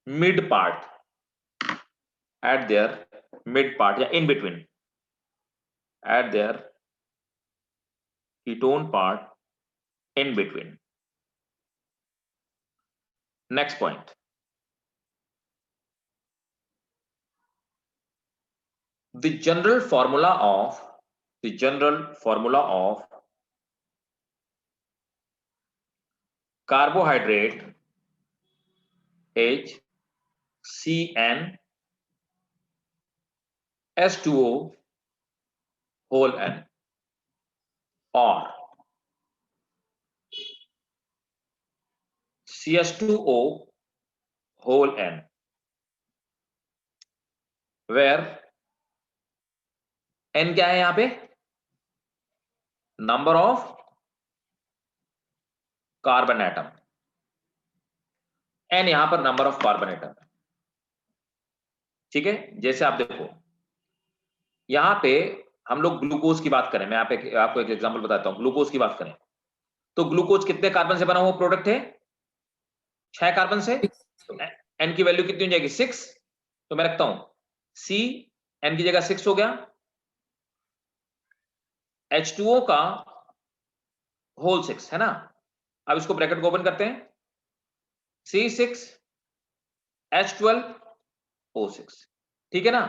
mid part, या in between, at their ketone part in between. Next point. The general formula of carbohydrate is CN H2O whole N, or CH2O whole N, where N क्या है यहां पे? Number of carbon atom, N यहां पर number of carbon atom है। ठीक है, जैसे आप देखो यहां पे हम लोग ग्लूकोज की बात करें, मैं आपको एक एग्जांपल बताता हूं। ग्लूकोज की बात करें तो ग्लूकोज कितने कार्बन से बना हुआ प्रोडक्ट है? 6 कार्बन से। तो N की वैल्यू कितनी हो जाएगी? 6। तो मैं रखता हूं C, N की जगह 6 हो गया। H2O का होल 6 है ना। अब इसको ब्रैकेट को ओपन करते हैं, C6 H12O6, ठीक है ना।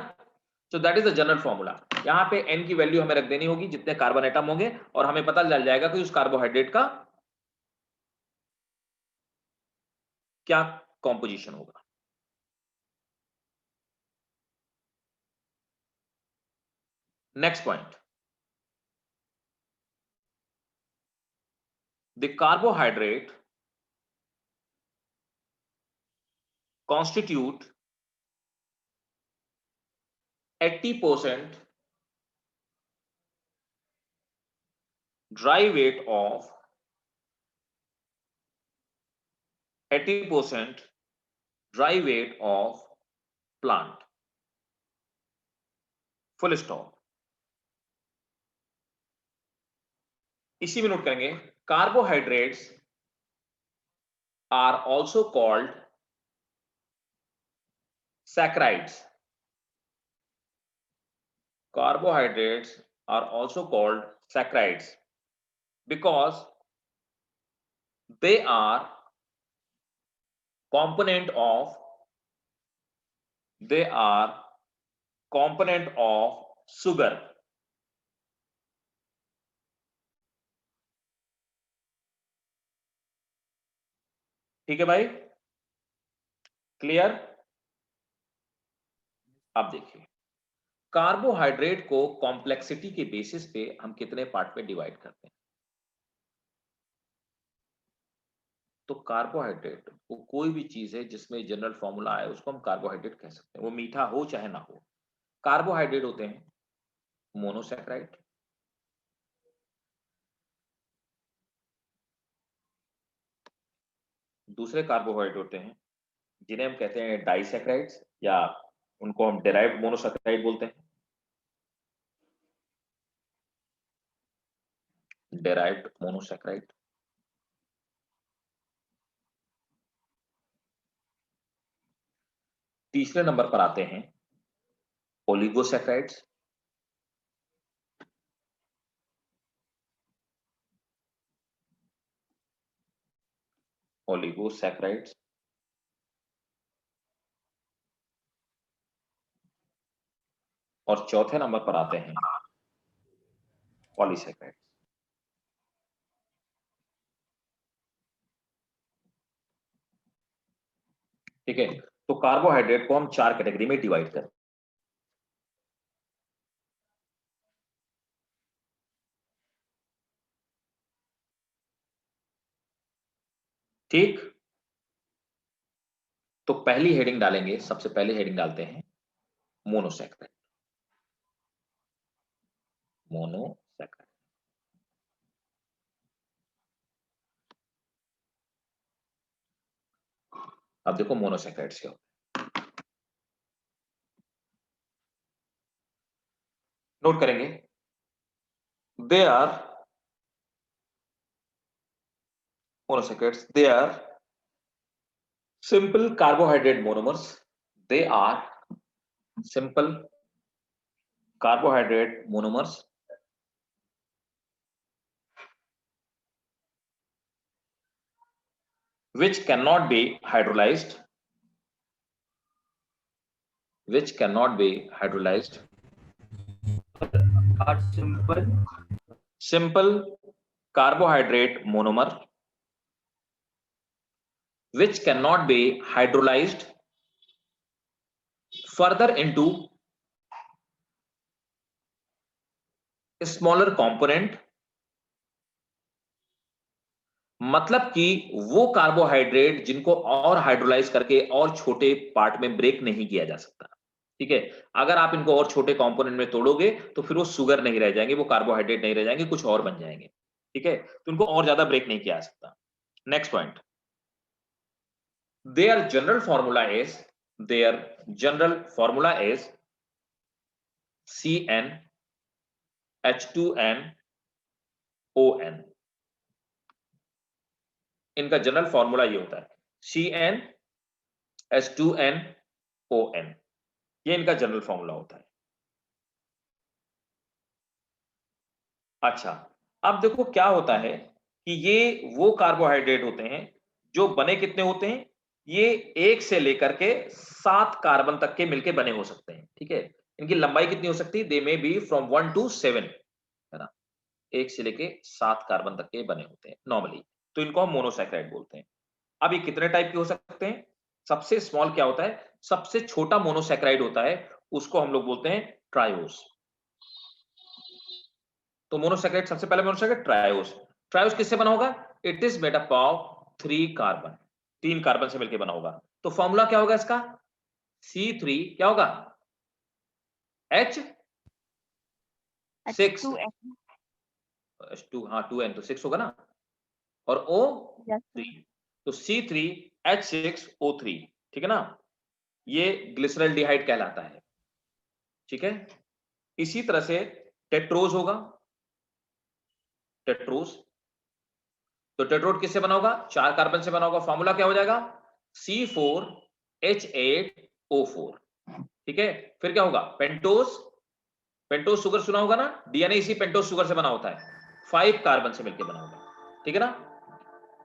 So that is the general formula. यहां पे N की वैल्यू हमें रख देनी होगी जितने कार्बन एटम होंगे, और हमें पता चल जाएगा कि उस कार्बोहाइड्रेट का क्या कॉम्पोजिशन होगा। Next point, the carbohydrate constitute 80% dry weight of 80% dry weight of plant, full stop। इसी में नोट करेंगे, carbohydrates are also called saccharides। Carbohydrates are also called saccharides because they are component of sugar। ठीक है भाई, clear. अब देखिए, carbohydrate को complexity के बेसिस पे हम कितने पार्ट में डिवाइड करते हैं। तो कार्बोहाइड्रेट वो कोई भी चीज है जिसमें जनरल फॉर्मूला है, उसको हम कार्बोहाइड्रेट कह सकते हैं, वो मीठा हो चाहे ना हो। कार्बोहाइड्रेट होते हैं मोनोसैकेराइड, दूसरे कार्बोहाइड्रेट होते हैं जिन्हें हम कहते हैं डाइसैकेराइड्स, या उनको हम डेराइव्ड मोनोसैकेराइड बोलते हैं, डेराइव्ड मोनोसैकेराइड। तीसरे नंबर पर आते हैं ओलिगोसैकेराइड्स, ओलिगोसैकेराइड्स। और चौथे नंबर पर आते हैं पॉलीसैकेराइड्स। ठीक है, तो कार्बोहाइड्रेट को हम 4 कैटेगरी में डिवाइड करते हैं। ठीक, तो पहली हेडिंग डालेंगे, सबसे पहले हेडिंग डालते हैं मोनोसैकराइड। मोनोसैकराइड, अब देखो मोनोसैकराइड्स क्या होता है, नोट करेंगे। They are monosaccharides, they are simple carbohydrate monomers. They are simple carbohydrate monomers which cannot be hydrolyzed, which cannot be hydrolyzed. are Simple carbohydrate monomer which cannot be hydrolyzed further into a smaller component, मतलब कि वो carbohydrate जिनको और hydrolyse करके और छोटे part में break नहीं किया जा सकता। ठीक है, अगर आप इनको और छोटे कंपोनेंट में तोड़ोगे तो फिर वो शुगर नहीं रह जाएंगे, वो कार्बोहाइड्रेट नहीं रह जाएंगे, कुछ और बन जाएंगे। ठीक है, तो उनको और ज्यादा ब्रेक नहीं किया जा सकता। Next point, their general formula is CN H2N ON। इनका जनरल फॉर्मूला ये होता है CN H2N ON, ये इनका जनरल फॉर्मूला होता है। अच्छा, अब देखो क्या होता है कि ये वो कार्बोहाइड्रेट होते हैं जो बने कितने होते हैं, ये 1 से लेकर के 7 कार्बन तक के मिलके बने हो सकते हैं। ठीक है, इनकी लंबाई कितनी हो सकती है, दे मे बी फ्रॉम 1 to 7, है ना, 1 से लेके 7 कार्बन तक के बने होते हैं नॉर्मली, तो इनको हम मोनोसैकराइड बोलते हैं। अब ये कितने टाइप के हो सकते हैं, सबसे स्मॉल क्या होता है, सबसे छोटा मोनोसैकराइड होता है, उसको हम लोग बोलते हैं ट्रायोस। तो मोनोसैकराइड, सबसे पहले मोनोसैकराइड ट्रायोस। ट्रायोस किससे बना होगा, it is made up of 3 carbon, 3 carbon से मिलकर बना होगा। तो फॉर्मूला क्या होगा इसका, C3 क्या होगा, H6 H2, हाँ 2N तो 6 होगा ना, और O3, तो C3H6O3। ठीक है ना, ये ग्लिसरल डिहाइड कहलाता है। ठीक है, इसी तरह से टेट्रोज होगा, टेट्रोज, तो टेट्रोड किससे बना होगा, 4 कार्बन से बना होगा। फॉर्मूला क्या हो जाएगा, C4H8O4। ठीक है, फिर क्या होगा, पेंटोज, पेंटोज शुगर सुना होगा ना, डीएनए इसी पेंटोज शुगर से बना होता है, 5 कार्बन से मिलकर बना होगा। ठीक है ना,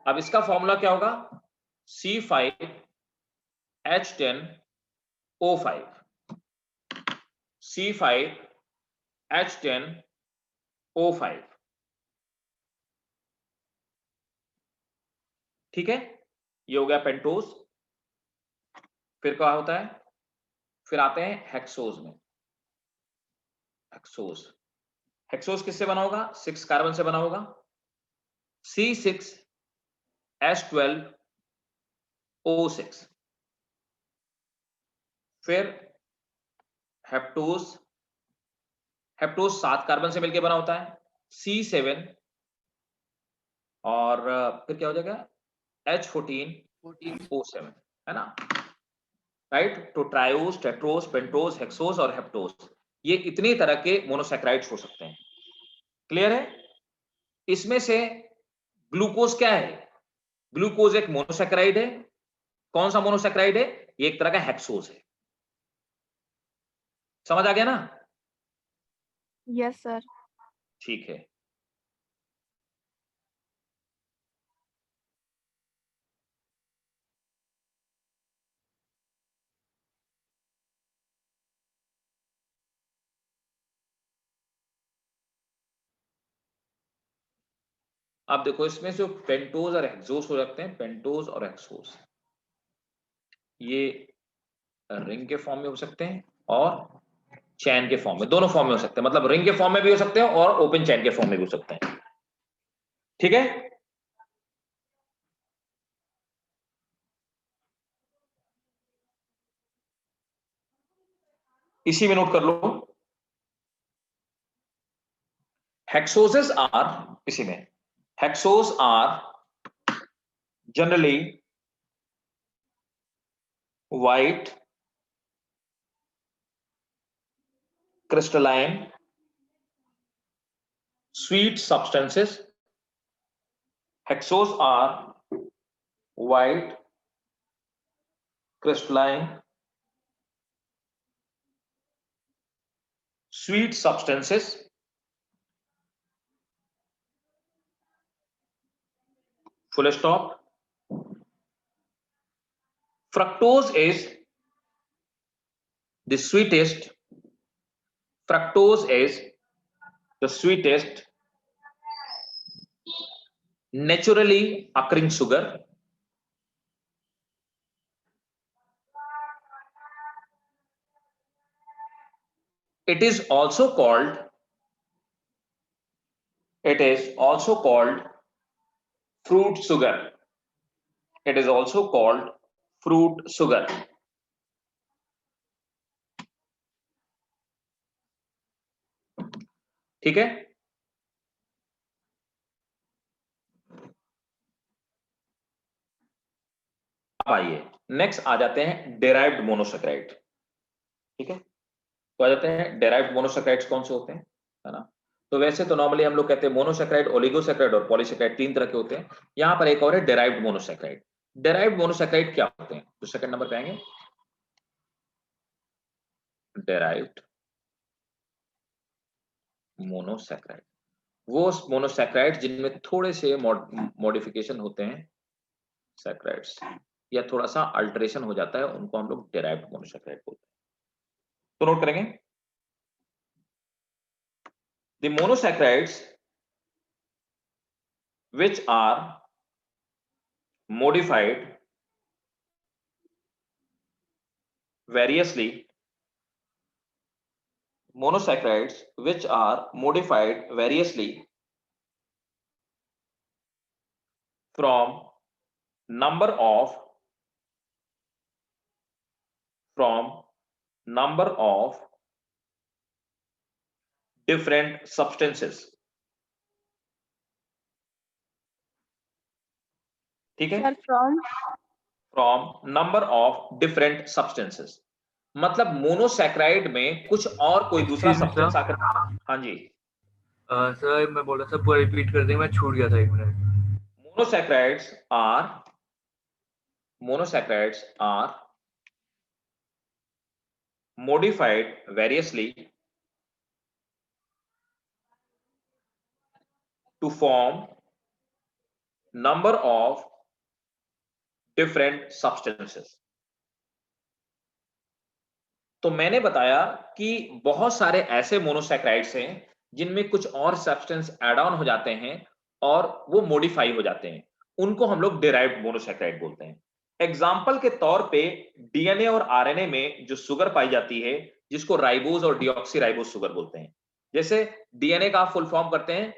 अब इसका फॉर्मूला क्या होगा, C5H10O5, C5H10O5। ठीक है, ये हो गया पेंटोज। फिर क्या होता है, फिर आते हैं हेक्सोज में। हेक्सोज, हेक्सोज किससे बना होगा, 6 कार्बन से बना होगा, C6H12O6। फिर हेप्टोज, हेप्टोज 7 कार्बन से मिलकर बना होता है, C7, और फिर क्या हो जाएगा, H14O7, है ना, राइट। तो ट्रायोस, टेट्रोस, पेंटोस, हेक्सोस और हेप्टोस, ये इतनी तरह के मोनोसैकराइड्स हो सकते हैं। क्लियर है, इसमें से ग्लूकोज क्या है, ग्लूकोज एक मोनोसैकराइड है। कौन सा मोनोसैकराइड है, ये एक तरह का हेक्सोज है। समझ आ गया ना, यस सर। ठीक है। आप देखो इसमें जो पेंटोज और हेक्सोस हो जाते हैं, पेंटोज और हेक्सोस ये रिंग के फॉर्म में हो सकते हैं और चैन के फॉर्म में, दोनों फॉर्म में हो सकते हैं, मतलब रिंग के फॉर्म में भी हो सकते हैं और ओपन चैन के फॉर्म में भी हो सकते हैं। ठीक है, इसी में नोट कर लो। हेक्सोसेस आर, इसी में, hexose are generally white crystalline sweet substances. Hexose are white crystalline sweet substances full stop. Fructose is the sweetest. Fructose is the sweetest naturally occurring sugar. It is also called fruit sugar. It is also called fruit sugar. ठीक है। अब आइए next आ जाते हैं derived monosaccharide. ठीक है, तो आ जाते हैं डेराइव्ड मोनोसैकेराइड्स कौन से होते हैं, है ना। तो वैसे तो नॉर्मली हम लोग कहते हैं मोनोसैकेराइड, ओलिगोसैकेराइड और पॉलीसैकेराइड, 3 तरह के होते हैं। यहां पर एक और है डेराइव्ड मोनोसैकेराइड। डेराइव्ड मोनोसैकेराइड क्या होते हैं, तो सेकंड नंबर पे आएंगे डेराइव्ड मोनोसैकेराइड। वो मोनोसैकेराइड जिनमें थोड़े से मॉडिफिकेशन होते हैं सैकेराइड्स, या थोड़ा सा अल्टरेशन हो जाता है, उनको हम लोग डेराइव्ड मोनोसैकेराइड बोलते हैं। तो नोट करेंगे the monosaccharides which are modified variously, monosaccharides which are modified variously from number of different substances. ठीक है, sir from number of different substances, मतलब मोनोसैकेराइड में कुछ और कोई दूसरा Excuse me, सब्सटेंस sir. आकर, हाँ जी, सर मैं बोल रहा था पूरा रिपीट कर देंगे, मैं छूट गया था 1 minute. Monosaccharides are modified variously to form number of different substances. तो मैंने बताया कि बहुत सारे ऐसे मोनोसैकेराइड्स हैं जिनमें कुछ और सब्सटेंस ऐड ऑन हो जाते हैं और वो मॉडिफाई हो जाते हैं, उनको हम लोग डिराइव्ड मोनोसैकेराइड बोलते हैं। एग्जाम्पल के तौर पे डीएनए और आरएनए में जो शुगर पाई जाती है, जिसको राइबोज और डीऑक्सी राइबोज शुगर बोलते हैं। जैसे डीएनए का आप फुल फॉर्म करते हैं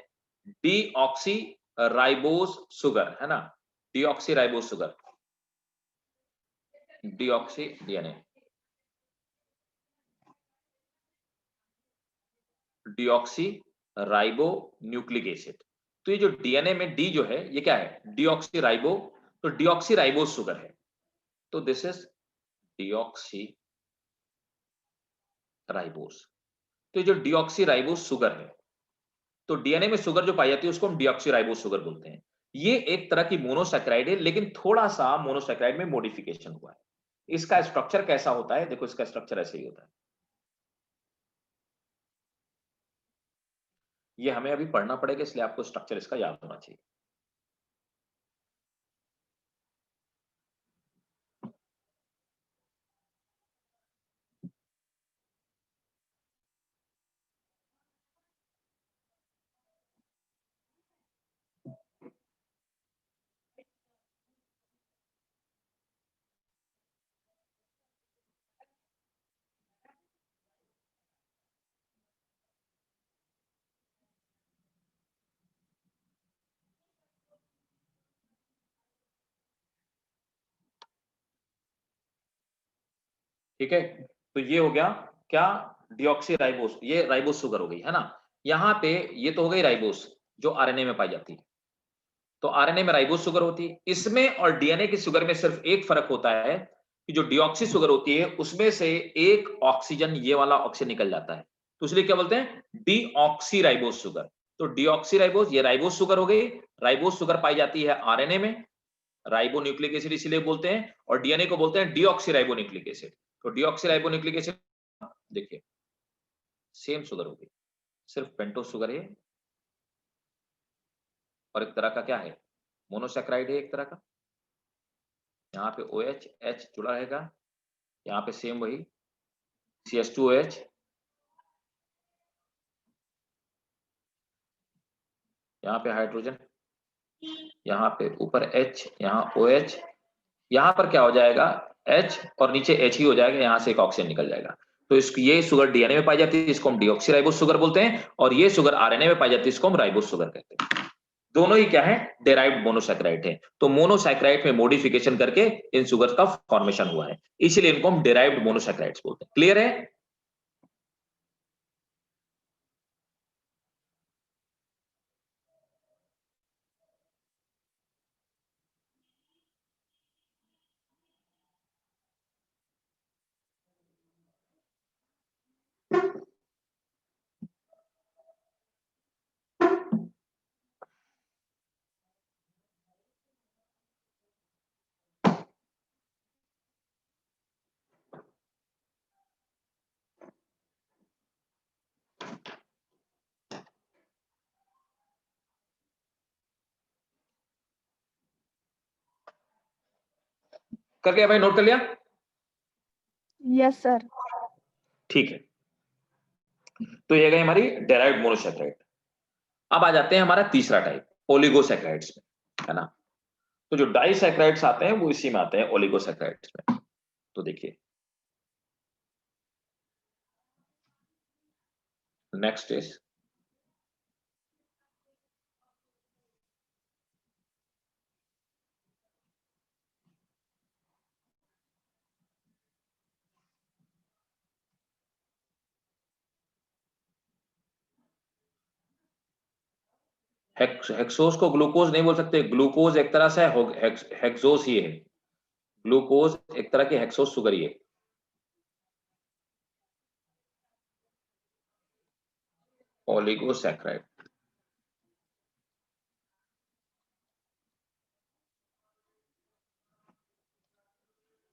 डीऑक्सी राइबोज शुगर, है ना, deoxy ribose sugar, deoxy DNA, deoxy ribo nucleic acid. तो ये जो डीएनए में डी जो है ये क्या है, डीऑक्सी राइबो, तो डीऑक्सी राइबोज शुगर है। तो दिस इज डीऑक्सी राइबोज। तो ये जो डीऑक्सी राइबोज शुगर है, तो डीएनए में शुगर जो पाई जाती है उसको हम डीऑक्सी राइबोज शुगर बोलते हैं। ये एक तरह की मोनोसैकेराइड है, लेकिन थोड़ा सा मोनोसैकेराइड में मॉडिफिकेशन हुआ है। इसका स्ट्रक्चर कैसा होता है, देखो इसका स्ट्रक्चर ऐसे ही होता है। ये हमें अभी पढ़ना पड़ेगा, इसलिए आपको स्ट्रक्चर इसका याद होना चाहिए। ठीक है, तो ये हो गया क्या, डिऑक्सी राइबोस, ये राइबोस शुगर हो गई है ना। यहाँ पे ये तो हो गई राइबोस जो आरएनए में पाई जाती है। तो आरएनए में राइबोस शुगर होती है, इसमें और डीएनए की शुगर में सिर्फ एक फर्क होता है कि जो डिऑक्सी शुगर होती है उसमें से एक ऑक्सीजन, ये वाला ऑक्सीजन निकल जाता है, तो इसलिए क्या बोलते हैं, डीऑक्सी राइबोस शुगर। तो डीऑक्सी राइबोस, ये राइबोस शुगर हो गई। राइबोस शुगर पाई जाती है आरएनए में, राइबो न्यूक्लिक एसिड इसलिए बोलते हैं, और डीएनए को बोलते हैं डीऑक्सी राइबो न्यूक्लिक एसिड। तो डीऑक्सी राइबो न्यूक्लिक एसिड, देखिए सेम शुगर हो गई, सिर्फ पेंटोस शुगर है, और एक तरह का क्या है, मोनोसैकेराइड है एक तरह का। यहाँ पे OH H जुड़ा रहेगा, यहाँ पे सेम वही CH2OH, यहाँ पे हाइड्रोजन, यहाँ पे ऊपर H, यहाँ OH, यहाँ पर क्या हो जाएगा H और नीचे H ही हो जाएगा, यहाँ से एक ऑक्सीजन निकल जाएगा। तो इसकी ये शुगर डीएनए में पाई जाती है, इसको हम डीऑक्सीराइबोस शुगर बोलते हैं, और ये शुगर आरएनए में पाई जाती है, इसको हम राइबोस शुगर कहते हैं। दोनों ही क्या है, डेराइव्ड मोनोसैकेराइड है। तो मोनोसैकेराइड में मॉडिफिकेशन करके इन शुगर का फॉर्मेशन हुआ है, इसलिए इनको हम डेराइव्ड मोनोसैकेराइड्स बोलते हैं। क्लियर है? कर लिया भाई, नोट कर लिया? Yes sir. ठीक है, तो ये गई हमारी डेराइव्ड मोनोसैकेराइड। अब आ जाते हैं हमारा तीसरा टाइप, ओलिगोसैकेराइड्स में, है ना। तो जो डाइसैकेराइड्स आते हैं वो इसी में आते हैं, ओलिगोसैकेराइड्स में। तो देखिए नेक्स्ट इज हेक्सोस को ग्लूकोज नहीं बोल सकते, ग्लूकोज एक तरह से हेक्सोस ही है, ग्लूकोज एक तरह की हेक्सोस शुगर ही है। ओलिगोसैकेराइड,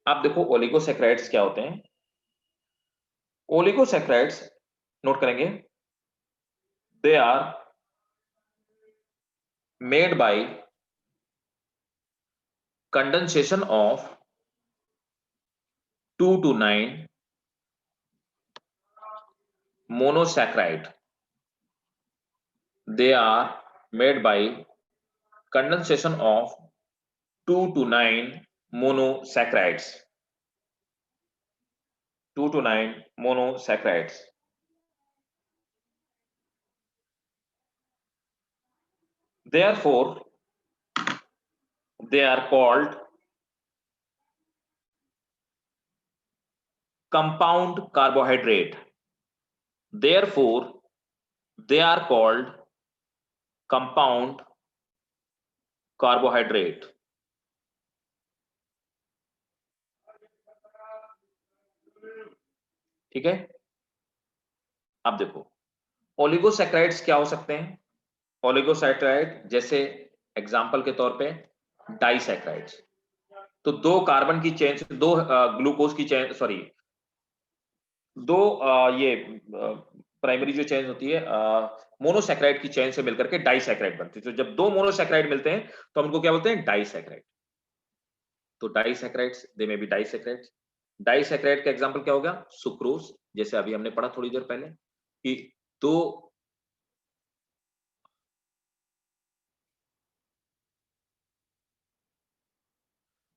आप देखो ओलिगोसैकेराइड्स क्या होते हैं। ओलिगोसैकेराइड्स नोट करेंगे, they are made by condensation of 2 to 9 monosaccharide. They are made by condensation of 2 to 9 monosaccharides. 2 to 9 monosaccharides. Therefore, they are called compound carbohydrate. Therefore, they are called compound carbohydrate. ठीक है, अब देखो oligosaccharides क्या हो सकते हैं। Oligosaccharide जैसे example के तौर पे डाइसैकेराइड्स, तो दो कार्बन की चेन से, दो ग्लूकोज की चेन, सॉरी दो ये प्राइमरी जो चेन होती है मोनोसैकेराइड की चेन से मिलकर के डाइसैकेराइड बनती है। तो जब दो मोनोसैकेराइड मिलते हैं तो हम उनको क्या बोलते हैं, डाइसैकेराइड। तो डाइसैकेराइड्स, दे में बी डाइसैकेराइड्स। डाइसैकेराइड का एग्जांपल क्या हो गया, सुक्रोज, जैसे अभी हमने पढ़ा थोड़ी देर पहले कि दो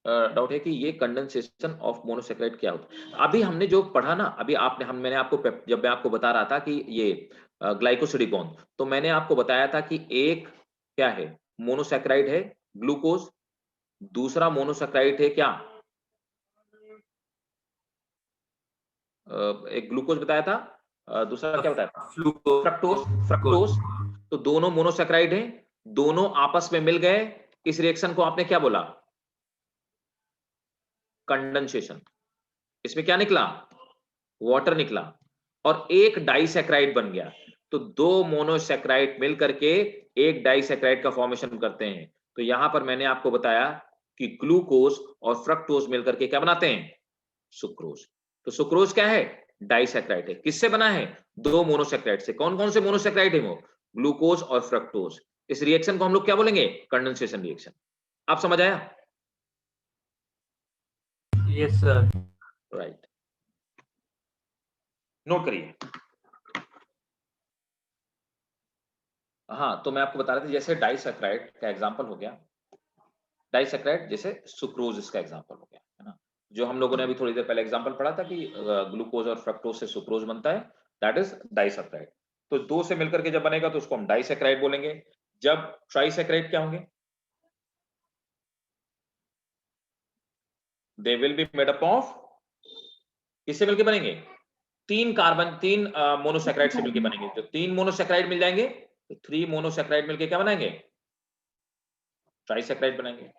डाउट है कि ये कंडेंसेशन ऑफ मोनोसैकेराइड क्या होता है। अभी हमने जो पढ़ा ना, अभी आपने मैंने आपको जब मैं आपको बता रहा था कि ये ग्लाइकोसिडिकोन, तो मैंने आपको बताया था कि एक क्या है, मोनोसैकेराइड है ग्लूकोज, दूसरा मोनोसैकेराइड है क्या, एक ग्लूकोज बताया था, दूसरा क्या बताया था? फ्लूकोज। फ्रक्टोज। फ्रक्टोज। तो दोनों मोनोसेक्राइड हैं, दोनों आपस में मिल गए, इस रिएक्शन को आपने क्या बोला? कंडेंसेशन। इसमें क्या निकला? वाटर निकला और एक डाइसैक्राइड बन गया। तो दो मोनोसेक्राइड मिल करके एक डाइसैक्राइड का फॉर्मेशन करते हैं। तो यहां पर मैंने आपको बताया कि ग्लूकोज और फ्रक्टोज मिलकर के क्या बनाते हैं? सुक्रोज। तो सुक्रोज क्या है? डाइसैक्राइड है। किससे बना है? दो मोनोसेक्राइड से। कौन कौन से मोनोसेक्राइड है वो? ग्लूकोज और फ्रक्टोज। इस रिएक्शन को हम लोग क्या बोलेंगे? Condensation reaction. आप समझ आया? Yes sir. राइट, नोट करिए। हाँ, तो मैं आपको बता रहा था जैसे डाइसैक्राइड का एग्जांपल हो गया, डाइसैक्राइड जैसे सुक्रोज इसका एग्जांपल हो गया, है ना? जो हम लोगों ने अभी थोड़ी देर पहले एग्जांपल पढ़ा था कि ग्लूकोज और फ्रक्टोज से सुक्रोज बनता है, दैट इज डाइसैक्राइड। तो दो से मिलकर के जब बनेगा तो उसको हम डाइसैक्राइड बोलेंगे। जब ट्राइसैक्राइड क्या होंगे? They will be made up of, किससे मिलकर बनेंगे? तीन कार्बन, तीन मोनोसेक्राइड से मिलकर बनेंगे। जो तीन मोनोसेक्राइड मिल जाएंगे तो थ्री मोनोसेक्राइड मिलकर क्या बनाएंगे? ट्राइसैक्राइड बनाएंगे।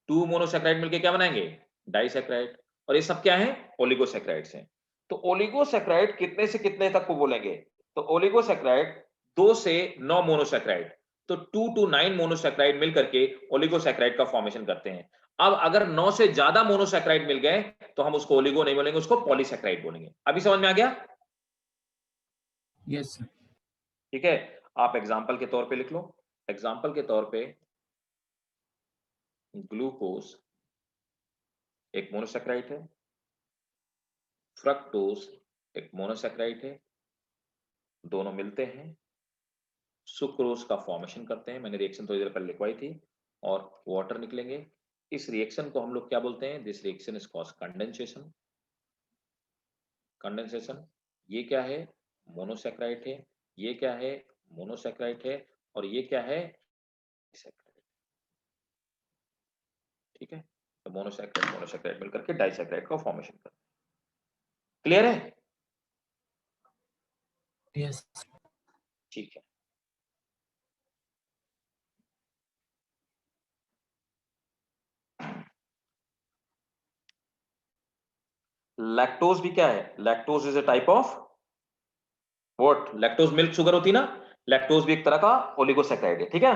टू मोनोसेक्राइड मिलकर क्या बनाएंगे? डाइसैक्राइड। और ये सब क्या है? ओलिगोसेक्राइड्स हैं। तो ओलिगोसेक्राइड कितने से कितने तक को बोलेंगे? तो ओलिगोसेक्राइड 2 से 9 मोनोसेक्राइड। तो 2 to 9 मोनोसेक्राइड मिलकर के ओलिगोसेक्राइड का फॉर्मेशन करते हैं। अब अगर 9 से ज्यादा मोनोसेक्राइड मिल गए तो हम उसको ओलिगो नहीं बोलेंगे, उसको पॉलीसेक्राइड बोलेंगे। अभी समझ में आ गया? Yes sir. ठीक है, आप एग्जाम्पल के तौर पे लिख लो। एग्जाम्पल के तौर पे ग्लूकोज एक मोनोसेक्राइड है, फ्रक्टोज एक मोनोसेक्राइड है, दोनों मिलते हैं, सुक्रोज का फॉर्मेशन करते हैं। मैंने रिएक्शन थोड़ी देर पहले लिखवाई थी, और वाटर निकलेंगे। इस रिएक्शन को हम लोग क्या बोलते हैं? This reaction is called condensation. Condensation. ये क्या है? मोनोसेक्राइड है। ये क्या है? मोनोसेक्राइड है। और ये क्या है? डाइसैक्राइड। ठीक है, तो मोनोसेक्राइड मोनोसेक्राइड मिलकर के डाइसैक्राइड का फॉर्मेशन करते हैं। क्लियर है? यस। ठीक है। लैक्टोज भी क्या है? Lactose is a type of what? Lactose milk sugar होती ना, लैक्टोज भी एक तरह का ओलिगोसैकेराइड है। ठीक है,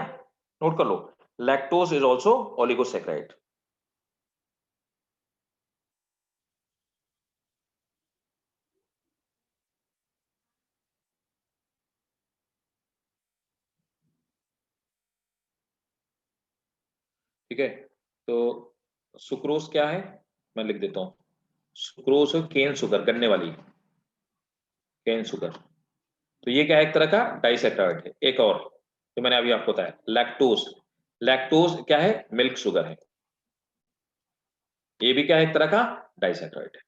नोट कर लो, लैक्टोज इज आल्सो ओलिगोसैकेराइड। ठीक है, तो सुक्रोज क्या है? मैं लिख देता हूं, सुक्रोज केन शुगर, गन्ने वाली केन शुगर। तो ये क्या है? एक तरह का डाइसैकेराइड है। एक और जो मैंने अभी आपको बताया, लैक्टोज। लैक्टोज क्या है? मिल्क शुगर है। ये भी क्या है? एक तरह का डाइसैकेराइड है।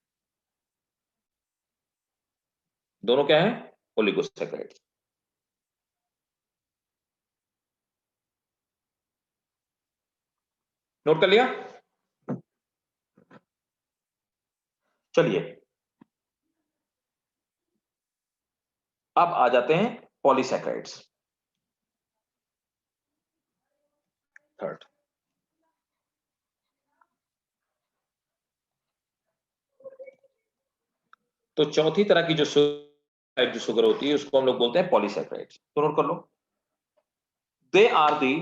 दोनों क्या है? ओलिगोसैकेराइड। नोट कर लिया? चलिए अब आ जाते हैं पॉलीसैकेराइड्स। थर्ड, तो चौथी तरह की जो शुगर होती है उसको हम लोग बोलते हैं पॉलीसैकेराइड्स। तो नोट कर लो, they are the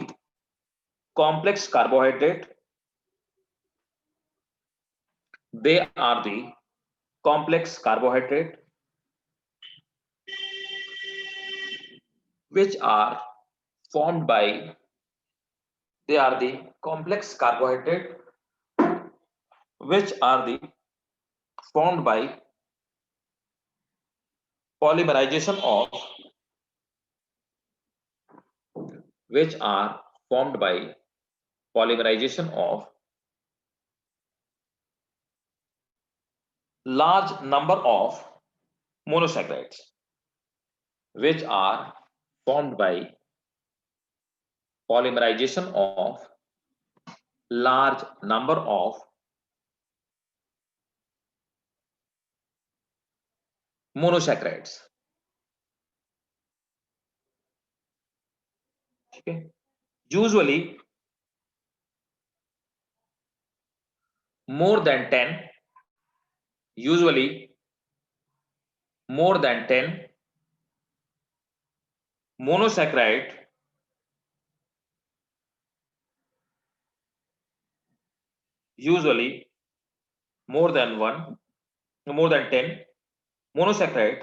complex carbohydrate, they are the complex carbohydrate which are formed by, they are the complex carbohydrate which are the formed by polymerization of, which are formed by polymerization of large number of monosaccharides, which are formed by polymerization of large number of monosaccharides. ठीक है, usually more than 10, usually more than 10 monosaccharide usually more than 10 monosaccharide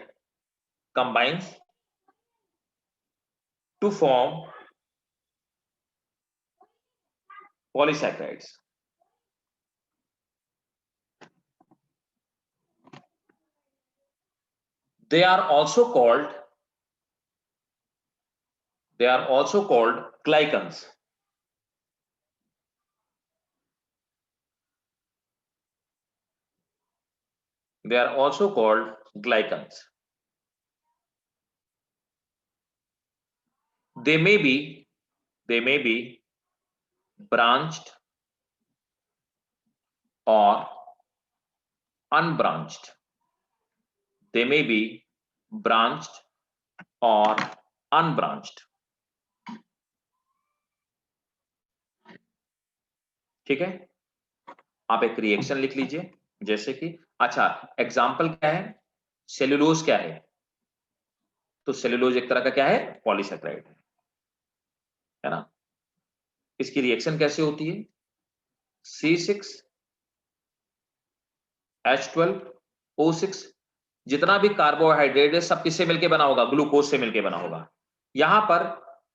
combines to form polysaccharides. They are also called glycans. They are also called glycans. They may be branched or unbranched. They may be branched or unbranched. ठीक है, आप एक reaction लिख लीजिए, जैसे कि अच्छा example क्या है, सेलुलोज क्या है, तो सेलुलोज एक तरह का क्या है, पॉलीसैकेराइड है ना। इसकी रिएक्शन कैसे होती है, C6H12O6, जितना भी कार्बोहाइड्रेट है सब किससे मिलके बना होगा, ग्लूकोज से मिलके बना होगा। यहां पर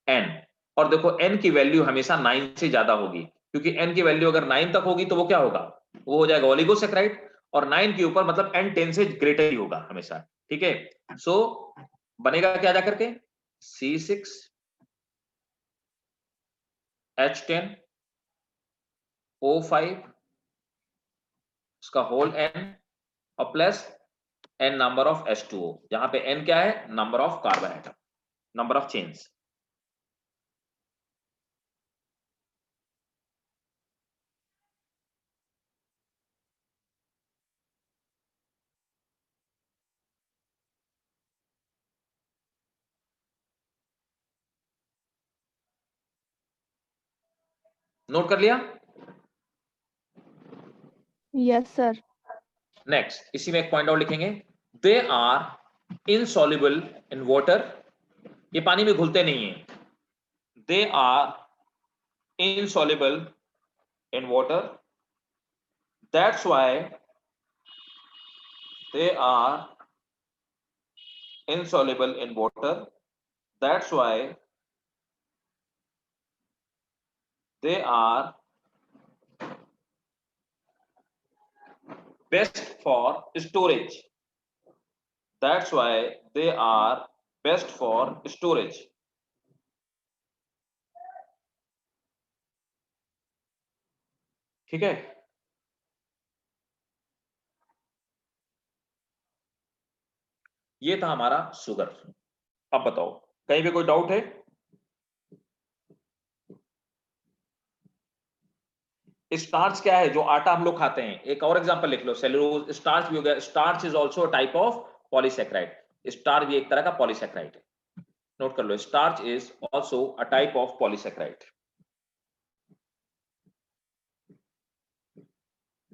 N, और देखो N की वैल्यू हमेशा 9 से ज्यादा होगी, क्योंकि N की वैल्यू अगर 9 तक होगी तो वो क्या होगा, वो हो जाएगा ओलिगोसैकेराइड, और 9 के ऊपर मतलब N 10 से ग्रेटर ही होगा हमेशा। ठीक है, सो बनेगा क्या जाकर के, C6H10O5 उसका होल N और plus N number of H2O, यहां पे N क्या है, number of carbon atom, number of chains. Note कर लिया, यस सर। नेक्स्ट इसी में एक पॉइंट आउट लिखेंगे, they are insoluble in water, ये पानी में घुलते नहीं है, they are insoluble in water, that's why they are insoluble in water, that's why they are best for storage, that's why they are best for storage। ठीक है, ये था हमारा शुगर। अब बताओ कहीं भी कोई डाउट है, स्टार्च क्या है, जो आटा हम लोग खाते हैं, एक और एग्जांपल लिख लो, सेलुलोज स्टार्च भी हो गया, starch is also a type of polysaccharide, starch भी एक तरह का पॉलीसैकेराइड है, नोट कर लो, starch is also a type of polysaccharide.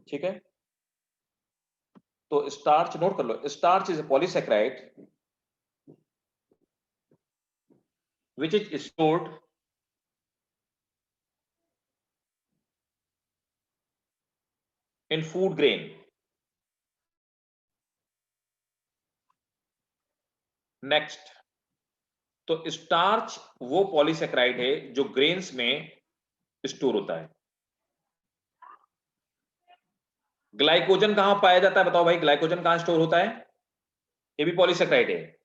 ठीक है, तो स्टार्च नोट कर लो, starch is a polysaccharide which is stored in food grain। Next, तो स्टार्च वो पॉलीसैकेराइड है जो ग्रेन्स में स्टोर होता है। ग्लाइकोजन कहां पाया जाता है, बताओ भाई, ग्लाइकोजन कहां स्टोर होता है, ये भी पॉलीसैकेराइड है।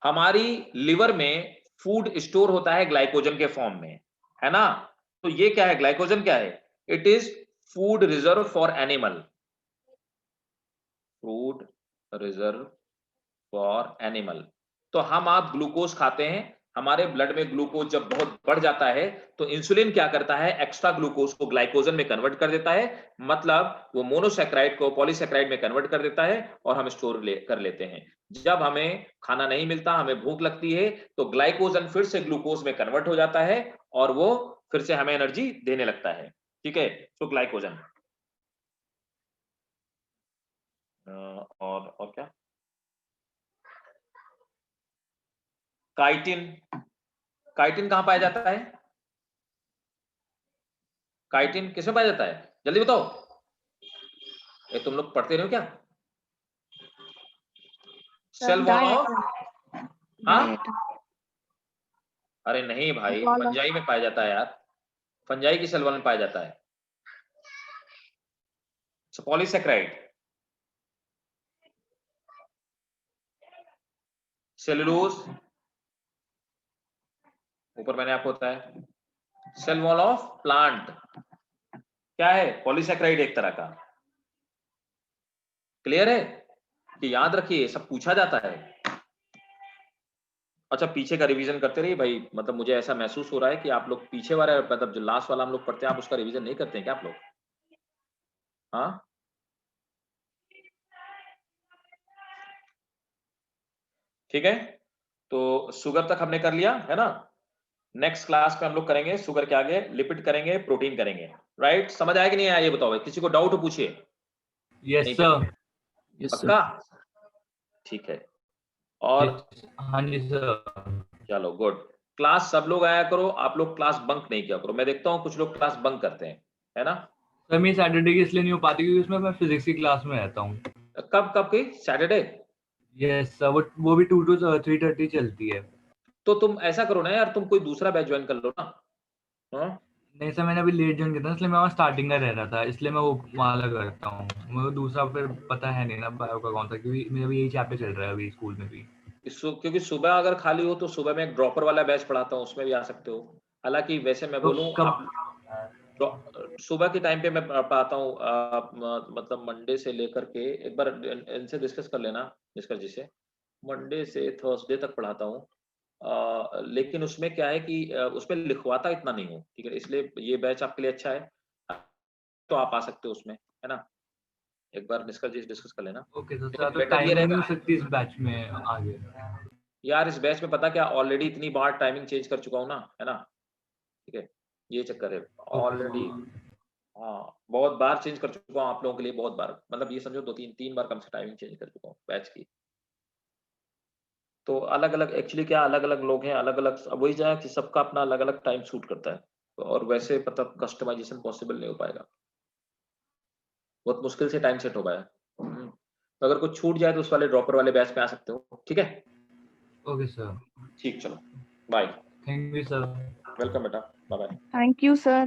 हमारी लिवर में फूड स्टोर होता है ग्लाइकोजन के फॉर्म में, है ना, तो ये क्या है, ग्लाइकोजन क्या है, it is food reserve for animal, food reserve for animal. तो हम आप ग्लूकोज खाते हैं, हमारे ब्लड में ग्लूकोज जब बहुत बढ़ जाता है तो इंसुलिन क्या करता है, एक्स्ट्रा ग्लूकोज को ग्लाइकोजन में कन्वर्ट कर देता है, मतलब वो मोनोसैकेराइड को पॉलीसैकेराइड में कन्वर्ट कर देता है और हम स्टोर कर लेते हैं। जब हमें खाना नहीं मिलता, हमें भूख लगती है, तो ग्लाइकोजन फिर से ग्लूकोज में कन्वर्ट हो जाता है और वो फिर से हमें एनर्जी देने लगता है। ठीक है, तो ग्लाइकोजन और क्या, काइटिन। काइटिन कहां पाया जाता है? काइटिन किसमें पाया जाता है, जल्दी बताओ। ये तुम लोग पढ़ते रहे हो क्या? सेल वॉल ऑफ, हाँ? अरे नहीं भाई, फंजाई में पाया जाता है यार, फंजाई की सेल वॉल में पाया जाता है। पॉलीसैकेराइड, सेलुलोज, ऊपर मैंने आपको बताया। सेल वॉल ऑफ प्लांट क्या है? पॉलीसैकेराइड एक तरह का। क्लियर है कि याद रखिए, सब पूछा जाता है। अच्छा, पीछे का रिवीजन करते रहिए भाई, मतलब मुझे ऐसा महसूस हो रहा है कि आप लोग पीछे वाला, मतलब जो लास्ट वाला हम लोग पढ़ते हैं, आप उसका रिवीजन नहीं करते हैं क्या आप लोग? हाँ, ठीक है। तो शुगर तक हमने कर लिया है ना। नेक्स्ट क्लास में हम लोग करेंगे शुगर के आगे लिपिड करेंगे, प्रोटीन करेंगे। राइट, समझ आया कि नहीं आया ये बताओ भाई, किसी को डाउट हो पूछिए। Yes sir. पक्का? ठीक है। और हाँ जी सर। चलो गुड। क्लास सब लोग आया करो, आप लोग क्लास बंक नहीं किया करो। मैं देखता हूँ कुछ लोग क्लास बंक करते हैं, है ना। सर मेरी सैटरडे की इसलिए नहीं हो पाती क्योंकि उसमें मैं फिजिक्स की क्लास में रहता हूँ। कब कब की? सैटरडे? यस सर, वो भी 2 to 3:30 चलती है। तो तुम ऐसा करो ना यार, तुम कोई दूसरा बैच ज्वाइन कर लो ना। हाँ? नहीं सर, मैंने अभी लेट ज्वाइन किया था, इसलिए मैं वहाँ स्टार्टिंग का रह रहा था, इसलिए मैं वो वाला करता हूँ। मुझे दूसरा फिर पता है नहीं ना बायो का कौन सा, क्योंकि मेरा भी यही चैप्टर चल रहा है अभी स्कूल में भी। क्योंकि सुबह अगर खाली हो तो सुबह में एक ड्रॉपर वाला बैच पढ़ाता हूँ, उसमें भी आ सकते हो। हालांकि वैसे मैं तो बोलूँ, कब? आप सुबह के टाइम पे मैं पढ़ाता हूँ, मतलब मंडे से लेकर के, एक बार इनसे डिस्कस कर लेना, निष्कर्ष जी से। मंडे से थर्सडे तक पढ़ाता हूँ। लेकिन उसमें क्या है कि उसमें लिखवाता इतना नहीं हूँ, ठीक है, इसलिए ये बैच आपके लिए अच्छा है, तो आप आ सकते हो उसमें, है ना। एक बार निष्कर्ष जी से डिस्कस कर लेना। ओके सर, लेकिन तो बेटर ये टाइमिंग नहीं रहेगा हो सकती इस बैच में आगे? यार, इस बैच में पता क्या, ऑलरेडी इतनी बार टाइमिंग चेंज कर चुका हूँ ना, है ना। ठीक है, ये चक्कर है ऑलरेडी। हाँ, बहुत बार चेंज कर चुका हूँ आप लोगों के लिए, बहुत बार, मतलब ये समझो 2-3 बार कम से टाइमिंग चेंज कर चुका हूँ बैच की। तो अलग अलग एक्चुअली क्या, अलग अलग लोग हैं, अलग अलग, अब वही जाए कि सबका अपना अलग अलग टाइम सूट करता है, तो और वैसे पता कस्टमाइजेशन पॉसिबल नहीं हो पाएगा, बहुत मुश्किल से टाइम सेट हो पाया। तो अगर कुछ छूट जाए तो उस वाले ड्रॉपर वाले बैच में आ सकते हो, ठीक है। Okay sir. ठीक, चलो bye. Thank you sir. Welcome बेटा, bye bye. Thank you, sir.